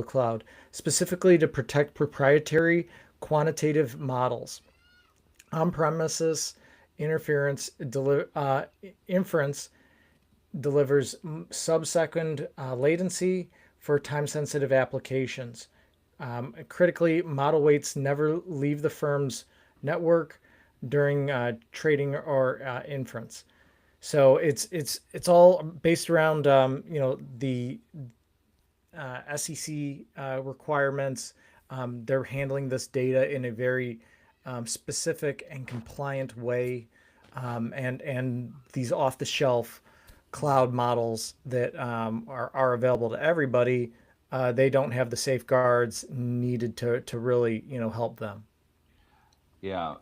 cloud, specifically to protect proprietary quantitative models. On-premises interference inference delivers sub-second latency for time-sensitive applications. Critically, model weights never leave the firm's network during trading or inference. So it's all based around the SEC requirements. They're handling this data in a very specific and compliant way, and these off the shelf cloud models that are available to everybody, they don't have the safeguards needed to really help them. Yeah.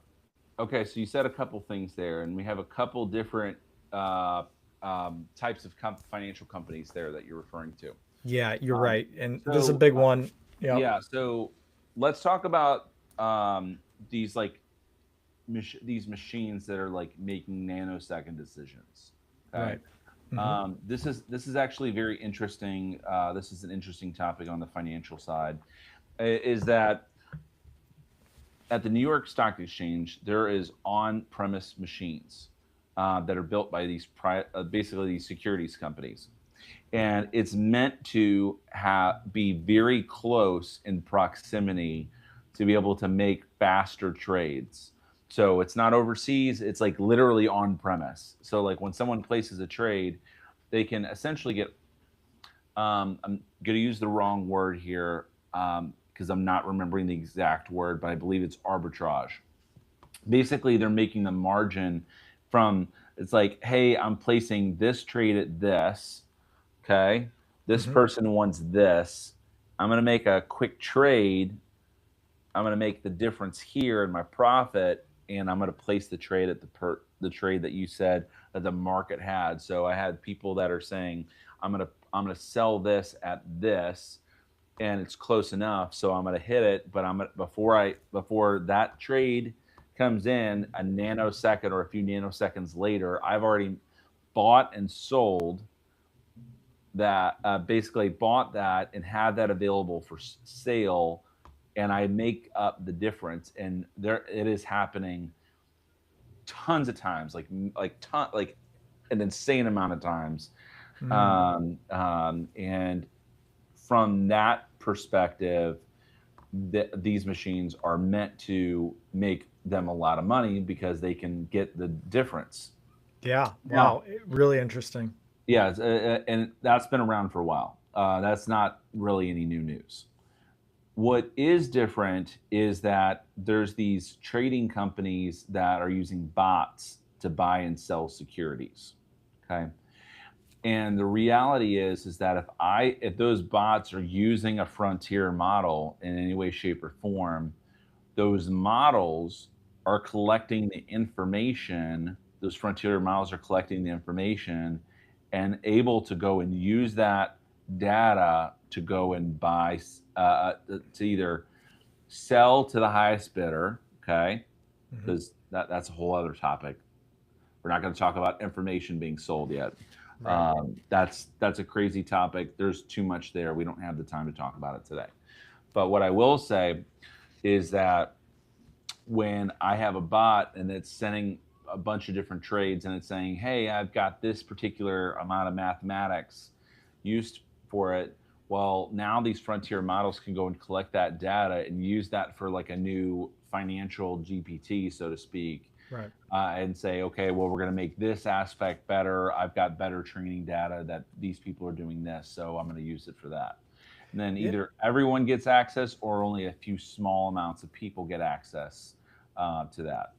Okay, so you said a couple things there, and we have a couple different uh, types of financial companies there that you're referring to. Yeah, you're Um, right, and this is a so big one. Yep. yeah, so let's talk about these like these machines that are like making nanosecond decisions. Okay, Right. Hmm. this is actually very interesting. This is an interesting topic on the financial side. Is that at the New York Stock Exchange, there is on-premise machines that are built by these basically these securities companies, and it's meant to be very close in proximity to be able to make faster trades. So it's not overseas; it's like literally on premise. So like when someone places a trade, they can essentially get. I'm going to use the wrong word here because I'm not remembering the exact word, but I believe it's arbitrage. Basically, they're making the margin from. It's like, hey, I'm placing this trade at this. Okay, this Hmm. person wants this. I'm going to make a quick trade. I'm going to make the difference here in my profit, and I'm going to place the trade at the trade that you said that the market had. So I had people that are saying, I'm going to sell this at this, and it's close enough, so I'm going to hit it. But before that trade comes in a nanosecond or a few nanoseconds later, I've already bought and sold that, basically bought that and had that available for sale, and I make up the difference. And there it is happening tons of times, like an insane amount of times. Mm. And from that perspective, these machines are meant to make them a lot of money because they can get the difference. Yeah. Now, Wow. Really interesting. yeah, and that's been around for a while. That's not really any new news. What is different is that there's these trading companies that are using bots to buy and sell securities. Okay. And the reality is that if those bots are using a frontier model in any way, shape, or form, those models are collecting the information. Those frontier models are collecting the information and able to go and use that data to go and buy, to either sell to the highest bidder, okay, Hmm. because that's a whole other topic. We're not going to talk about information being sold yet. Right. That's a crazy topic. There's too much there. We don't have the time to talk about it today. But what I will say is that when I have a bot and it's sending a bunch of different trades and it's saying, hey, I've got this particular amount of mathematics used for it. Well, now these frontier models can go and collect that data and use that for like a new financial GPT, so to speak, Right. and say, okay, well, we're going to make this aspect better. I've got better training data that these people are doing this, so I'm going to use it for that. And then Yeah. either everyone gets access or only a few small amounts of people get access to that.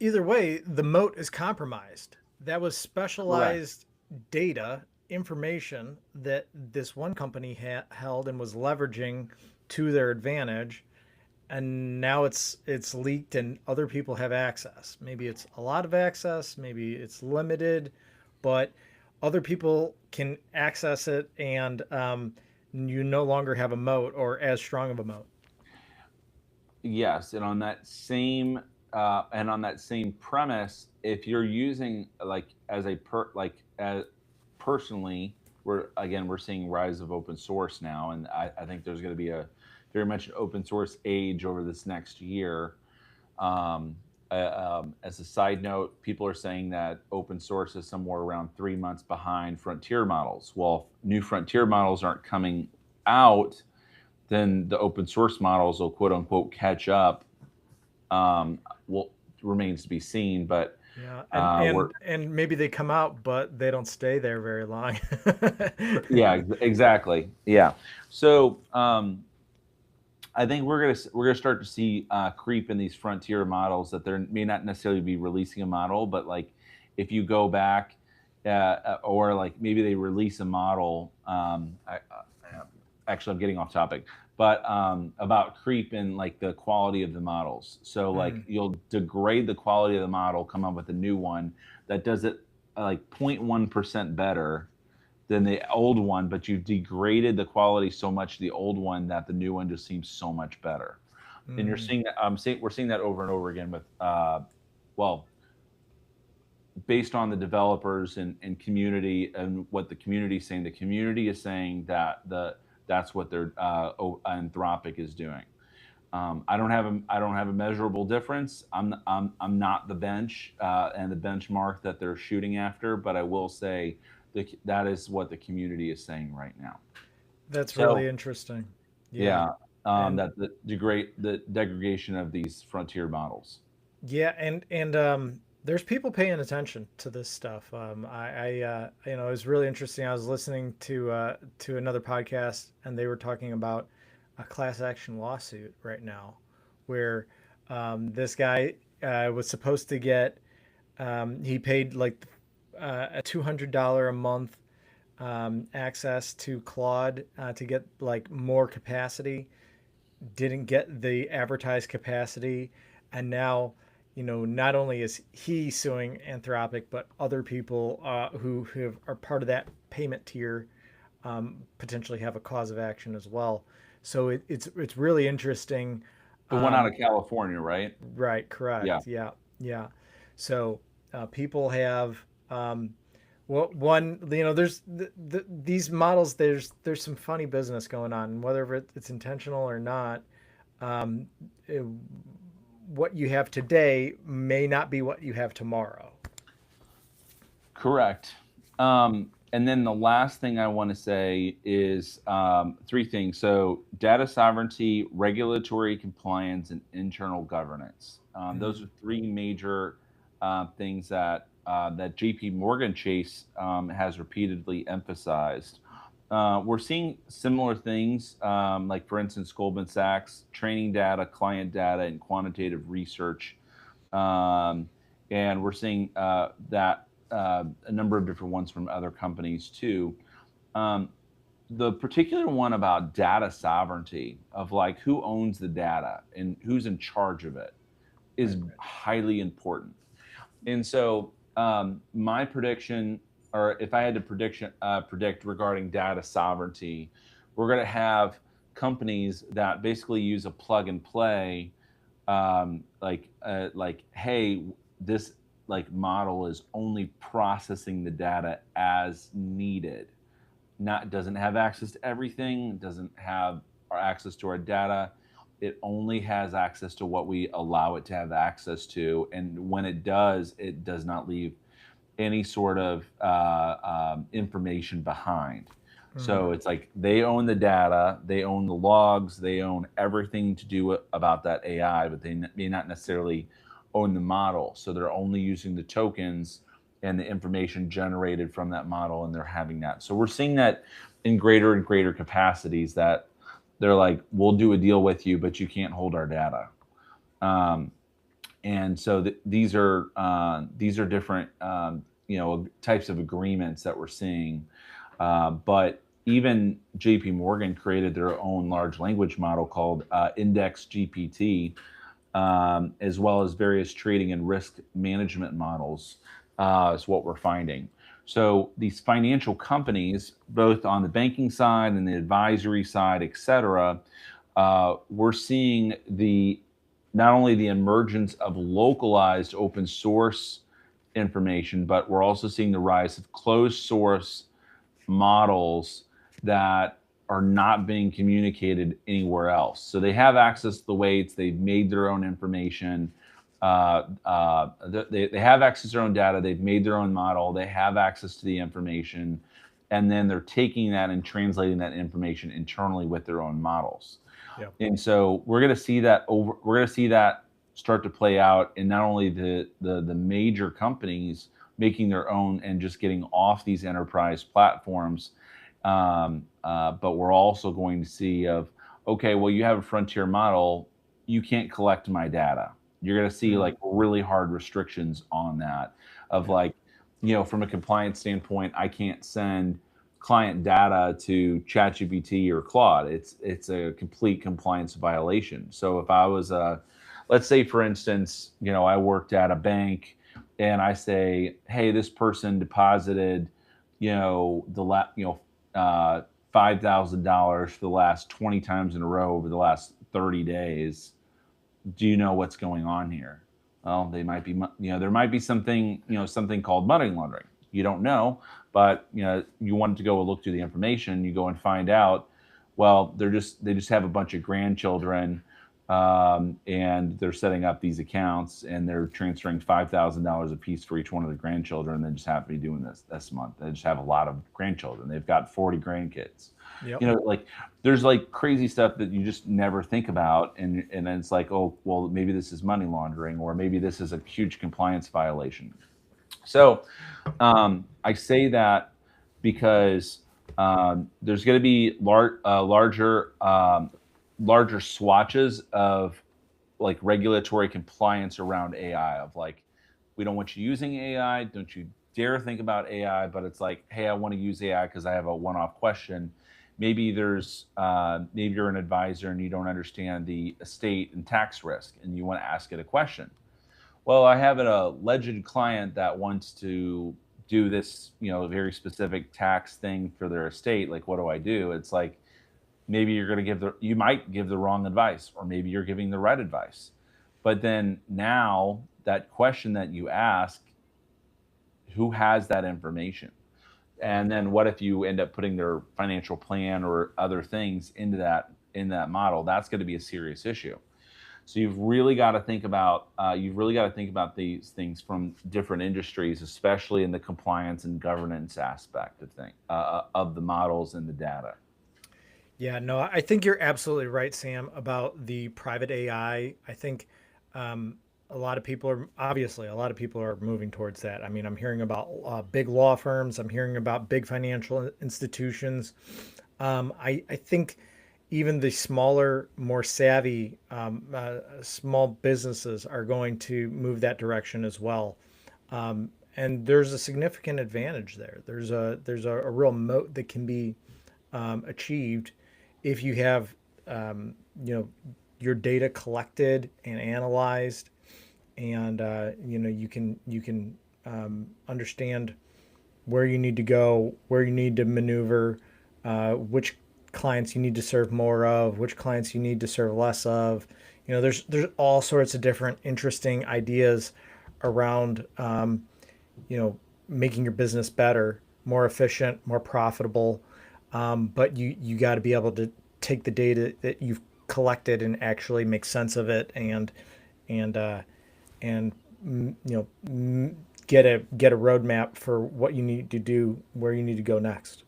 Either way, the moat is compromised. That was Correct. specialized data, information that this one company held and was leveraging to their advantage, and now it's leaked and other people have access. Maybe it's a lot of access, maybe it's limited, but other people can access it, and you no longer have a moat or as strong of a moat. Yes, and on that same premise, if you're using like as a per like as personally, we're seeing rise of open source now, and I think there's going to be a very much an open source age over this next year. Um, as a side note, people are saying that open source is somewhere around 3 months behind frontier models. Well, if new frontier models aren't coming out, then the open source models will quote unquote catch up. Um, well, remains to be seen, but Yeah, and we're and and maybe they come out, but they don't stay there very long. yeah, exactly, yeah. So I think we're gonna start to see creep in these frontier models that they may not necessarily be releasing a model, but like if you go back, or like maybe they release a model. Actually, I'm getting off topic, but about creep in like the quality of the models. So like Mm, you'll degrade the quality of the model, come up with a new one that does it like 0.1% better than the old one, but you've degraded the quality so much of the old one that the new one just seems so much better. And you're mm, seeing that we're seeing that over and over again with well, based on the developers and community and what the community is saying. The community is saying that that's what their Anthropic is doing. I don't have a measurable difference. I'm not the bench and the benchmark that they're shooting after, but I will say that is what the community is saying right now. That's really So interesting. Yeah. yeah, And that the degradation of these frontier models. yeah, and there's people paying attention to this stuff. It was really interesting. I was listening to another podcast, and they were talking about a class action lawsuit right now, where this guy was supposed to get he paid like a $200 a month access to Claude to get like more capacity, didn't get the advertised capacity, and now, not only is he suing Anthropic, but other people who are part of that payment tier potentially have a cause of action as well. So it's really interesting. The one out of Um, California, right? right, Yeah. correct. Yeah, yeah. So people have well, one, there's these models. There's some funny business going on, whether it's intentional or not. Um, it- what you have today may not be what you have tomorrow. Correct. And then the last thing I want to say is three things. So, data sovereignty, regulatory compliance, and internal governance. Those Mm, are three major things that JP Morgan Chase has repeatedly emphasized. We're seeing similar things, like for instance, Goldman Sachs, training data, client data, and quantitative research. Um, and we're seeing that a number of different ones from other companies too. Um, the particular one about data sovereignty, of like who owns the data and who's in charge of it, right, is highly important. And so, my prediction, or if I had to predict regarding data sovereignty, we're going to have companies that basically use a plug and play, hey, this like model is only processing the data as needed, not doesn't have access to everything, doesn't have our access to our data. It only has access to what we allow it to have access to, and when it does not leave any sort of information behind. mm, So it's like they own the data, they own the logs, they own everything to do about that AI, but they may not necessarily own the model. So they're only using the tokens and the information generated from that model, and they're having that. So we're seeing that in greater and greater capacities, that they're like, we'll do a deal with you, but you can't hold our data. Um, and so these are different types of agreements that we're seeing. But even JP Morgan created their own large language model called Index GPT, as well as various trading and risk management models, is what we're finding. So these financial companies, both on the banking side and the advisory side, et cetera, we're seeing the not only the emergence of localized open source information, but we're also seeing the rise of closed source models that are not being communicated anywhere else. So they have access to the weights, they've made their own information, they have access to their own data, they've made their own model, they have access to the information, and then they're taking that and translating that information internally with their own models. yeah. And so we're going to see that we're going to see that start to play out in not only the major companies making their own and just getting off these enterprise platforms, but we're also going to see of, okay, well, you have a frontier model, you can't collect my data. You're going to see Mm, like really hard restrictions on that, of yeah. like, from a compliance standpoint, I can't send client data to ChatGPT or Claude. It's a complete compliance violation. So if I was let's say for instance, I worked at a bank, and I say, hey, this person deposited, $5,000 for the last 20 times in a row over the last 30 days. Do you know what's going on here? Well, they might be, there might be something called money laundering. You don't know, but you want to go look through the information. You go and find out, well, they just have a bunch of grandchildren, and they're setting up these accounts and they're transferring $5,000 a piece for each one of the grandchildren. And they just happen to be doing this month. They just have a lot of grandchildren. They've got 40 grandkids. Yep. Like there's like crazy stuff that you just never think about, and then it's like, oh well, maybe this is money laundering, or maybe this is a huge compliance violation. So I say that because there's going to be larger swatches of like regulatory compliance around AI, of like, we don't want you using AI. Don't you dare think about AI. But it's like, hey, I want to use AI because I have a one-off question. Maybe maybe you're an advisor and you don't understand the estate and tax risk and you want to ask it a question. Well, I have an alleged client that wants to do this, very specific tax thing for their estate. Like, what do I do? It's like, maybe you might give the wrong advice, or maybe you're giving the right advice. But then now that question that you ask, who has that information? And then what if you end up putting their financial plan or other things into that model? That's going to be a serious issue. So you've really got to think about these things from different industries, especially in the compliance and governance aspect of the models and the data. Yeah, no, I think you're absolutely right, Sam, about the private AI. I think a lot of people are moving towards that. I mean, I'm hearing about big law firms. I'm hearing about big financial institutions. I think even the smaller, more savvy small businesses are going to move that direction as well. And there's a significant advantage there. There's a real moat that can be achieved if you have you know your data collected and analyzed, and you can understand where you need to go, where you need to maneuver, which clients you need to serve more of, which clients you need to serve less of. There's all sorts of different interesting ideas around making your business better, more efficient, more profitable. But you got to be able to take the data that you've collected and actually make sense of it, and and get a roadmap for what you need to do, where you need to go next.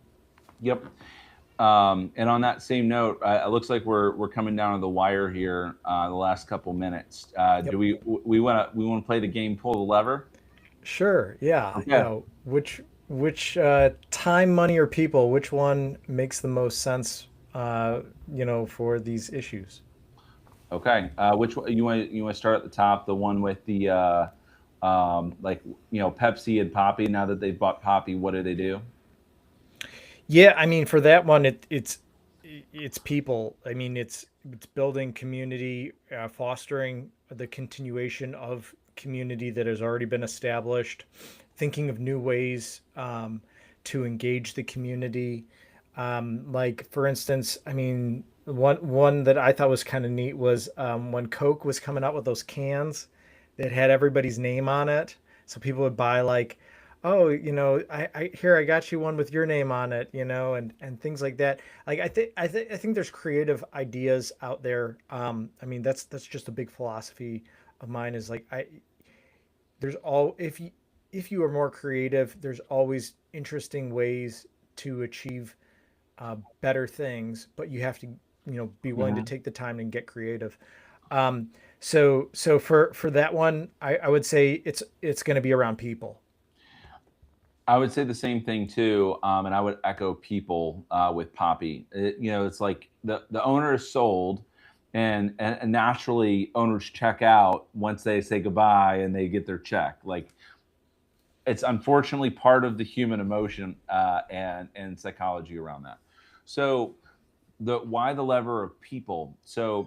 Yep. And on that same note, it looks like we're coming down to the wire here. The last couple minutes. Yep. Do we want to play the game? Pull the lever. Sure. Yeah. Okay. Which time, money, or people? Which one makes the most sense? For these issues. Okay. Which one you want to start at the top? The one with the Pepsi and Poppy. Now that they've bought Poppy, what do they do? Yeah, I mean, for that one, it's people. I mean, it's building community, fostering the continuation of community that has already been established, thinking of new ways to engage the community. Like for instance, I mean, one that I thought was kind of neat was when Coke was coming out with those cans that had everybody's name on it, so people would buy like, oh, I got you one with your name on it, and things like that. Like I think there's creative ideas out there. I mean, that's just a big philosophy of mine, is like, there's all if you are more creative, there's always interesting ways to achieve better things, but you have to be willing to Mhm. take the time and get creative. So for that one, I would say it's going to be around people. I would say the same thing too, and I would echo people with Poppy. It's like the owner is sold, and naturally owners check out once they say goodbye and they get their check. Like, it's unfortunately part of the human emotion and psychology around that. So the lever of people. So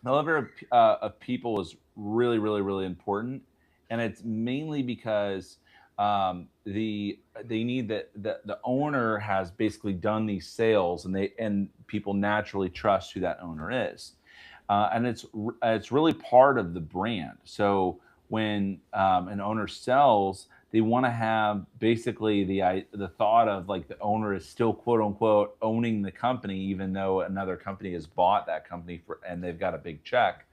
the lever of people is really, really, really important, and it's mainly because they need the owner has basically done these sales, and people naturally trust who that owner is, and it's really part of the brand. So when an owner sells, they want to have basically the thought of like the owner is still quote unquote owning the company, even though another company has bought that company for and they've got a big check.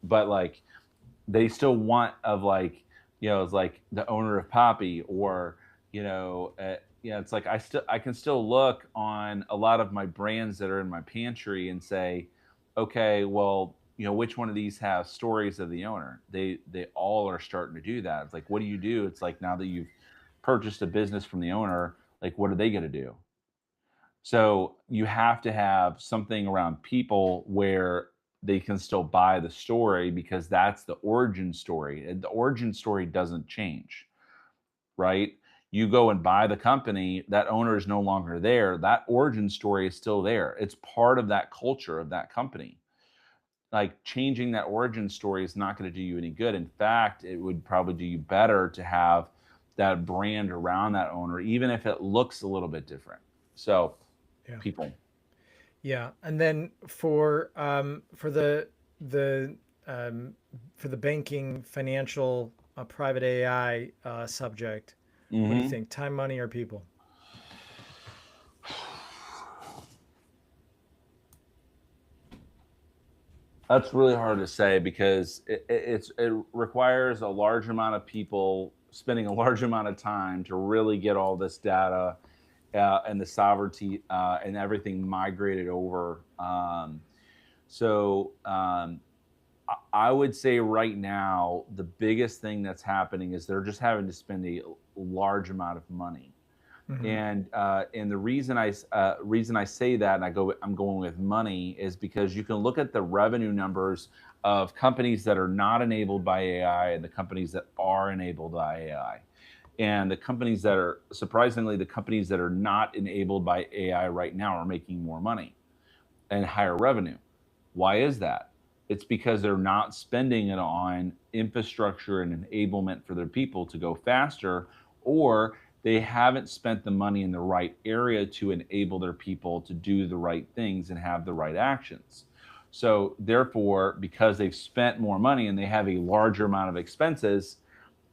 But like they still want of like it's like the owner of Poppy or it's like I can still look on a lot of my brands that are in my pantry and say, okay, well, which one of these have stories of the owner? They all are starting to do that. It's like, what do you do? It's like now that you've purchased a business from the owner, like what are they going to do? So you have to have something around people where they can still buy the story because that's the origin story. And the origin story doesn't change, right? You go and buy the company, that owner is no longer there. That origin story is still there. It's part of that culture of that company. Like changing that origin story is not going to do you any good. In fact, it would probably do you better to have that brand around that owner, even if it looks a little bit different. So, Yeah. people. Yeah. And then the um, for the banking financial private AI subject, what do you Hmm. think? Time, money, or people? That's really hard to say because it requires a large amount of people spending a large amount of time to really get all this data and the sovereignty and everything migrated over. I would say right now the biggest thing that's happening is they're just having to spend a large amount of money. Hmm. And the reason I say that, and I'm going with money, is because you can look at the revenue numbers of companies that are not enabled by AI and the companies that are enabled by AI. And the companies that are surprisingly the companies that are not enabled by AI right now are making more money and higher revenue. Why is that? It's because they're not spending it on infrastructure and enablement for their people to go faster, or they haven't spent the money in the right area to enable their people to do the right things and have the right actions. So, therefore, because they've spent more money and they have a larger amount of expenses,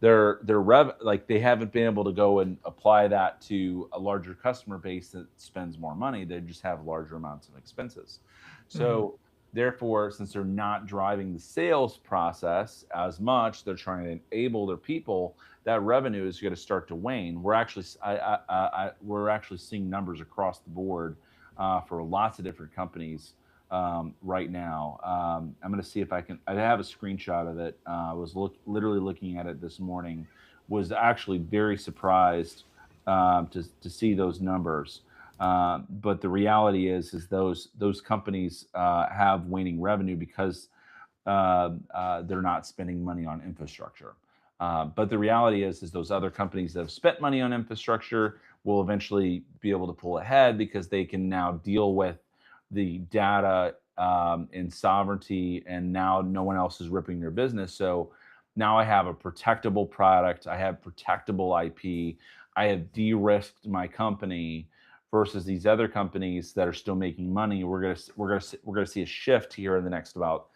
like they haven't been able to go and apply that to a larger customer base that spends more money. They just have larger amounts of expenses. Hmm. So therefore, since they're not driving the sales process as much, they're trying to enable their people. That revenue is going to start to wane. We're actually seeing numbers across the board for lots of different companies right now. I'm going to see if I can. I have a screenshot of it. I was literally looking at it this morning. Was actually very surprised to see those numbers. But the reality is those companies have waning revenue because they're not spending money on infrastructure. But the reality is those other companies that have spent money on infrastructure will eventually be able to pull ahead because they can now deal with the data and sovereignty, and now no one else is ripping their business. So now I have a protectable product, I have protectable IP, I have de-risked my company versus these other companies that are still making money. We're gonna see a shift here in the next about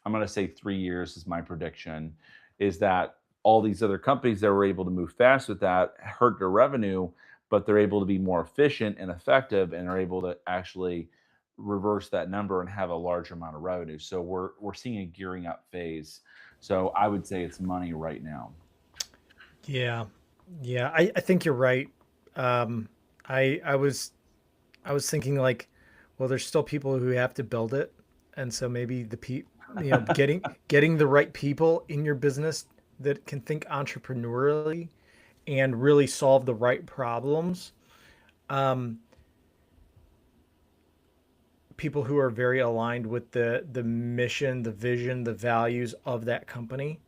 I'm going to say 3 years is my prediction, is that all these other companies that were able to move fast with that hurt their revenue, but they're able to be more efficient and effective and are able to actually reverse that number and have a larger amount of revenue. So we're seeing a gearing up phase. So I would say it's money right now. Yeah. Yeah. I think you're right. Um, I was thinking like, well, there's still people who have to build it, and so maybe getting the right people in your business that can think entrepreneurially and really solve the right problems. Um, People who are very aligned with the mission, the vision, the values of that company.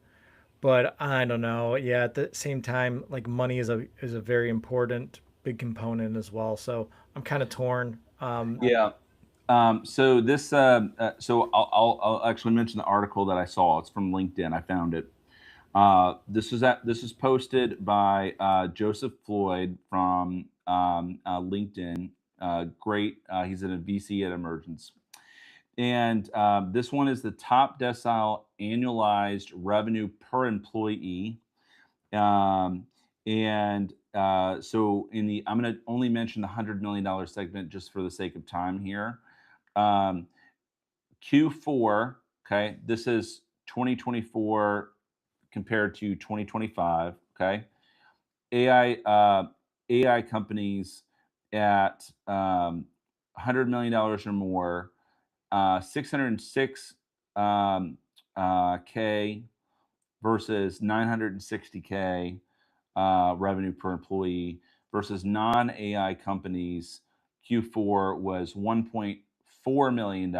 But I don't know. Yeah, at the same time, like money is a very important big component as well. So I'm kind of torn. Yeah. So I'll actually mention the article that I saw. It's from LinkedIn. I found it. This is posted by Joseph Floyd from LinkedIn. Great. He's in a VC at Emergence. And this one is the top decile annualized revenue per employee. Um, And so I'm going to only mention the $100 million segment just for the sake of time here. Um, Q4, okay, this is 2024 compared to 2025, okay. AI companies at $100 million or more, 606 K versus 960K revenue per employee versus non-AI companies. Q4 was $1.4 million,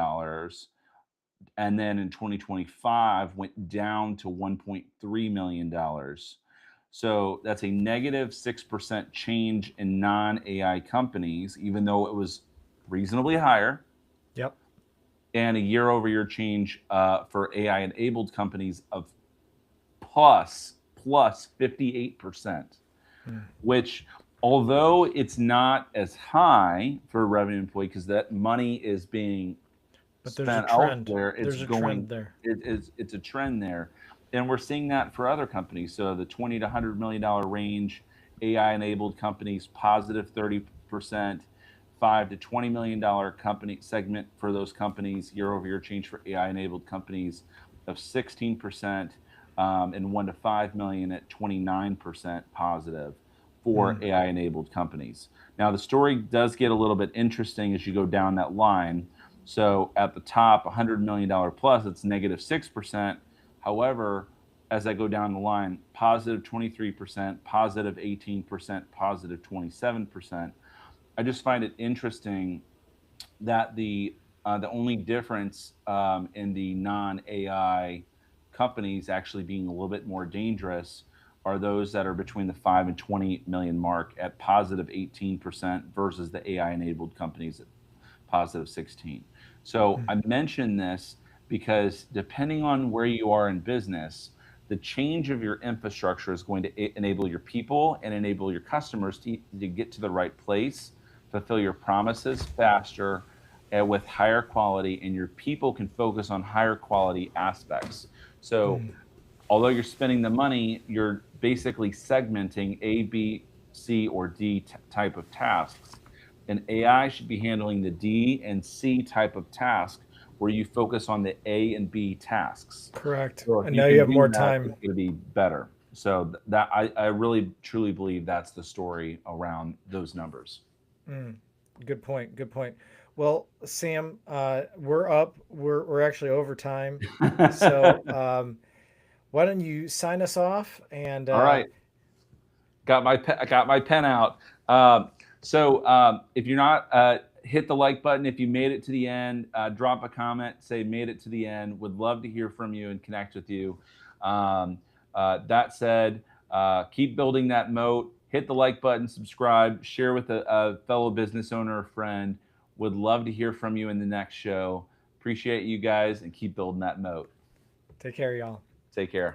and then in 2025 went down to $1.3 million. So that's a negative 6% change in non-AI companies, even though it was reasonably higher, Yep. and a year-over-year change for AI-enabled companies of plus 58%, Mm. which, although it's not as high for a revenue employee because that money is being But there's a spent trend. elsewhere, There's a trend there. it's a trend there. And we're seeing that for other companies. So the 20 to $100 million range, AI enabled companies, positive 30%, 5 to $20 million company segment for those companies, year over year change for AI enabled companies of 16%, and 1 to 5 million at 29% positive for Mm. AI enabled companies. Now the story does get a little bit interesting as you go down that line. So at the top, $100 million plus, it's negative 6%. However, as I go down the line, positive 23%, positive 18%, positive 27%. I just find it interesting that the only difference in the non-AI companies actually being a little bit more dangerous are those that are between the 5 and 20 million mark at positive 18% versus the AI enabled companies at positive 16. So Mm. I mention this because depending on where you are in business, the change of your infrastructure is going to enable your people and enable your customers to get to the right place, fulfill your promises faster and with higher quality, and your people can focus on higher quality aspects. So Mm. although you're spending the money, you're basically segmenting A, B, C, or D type of tasks. And AI should be handling the D and C type of task where you focus on the A and B tasks. Correct. So if And you now you can have do more that, it's time. going to be better. So that I really truly believe that's the story around those numbers. Mm. Good point. Good point. Well, Sam, we're up. We're actually over time. So why don't you sign us off and All right. I got my pen out. If you're not, hit the like button. If you made it to the end, drop a comment. Say made it to the end. Would love to hear from you and connect with you. That said, keep building that moat. Hit the like button, subscribe, share with a fellow business owner or friend. Would love to hear from you in the next show. Appreciate you guys and keep building that moat. take care, y'all. Take care.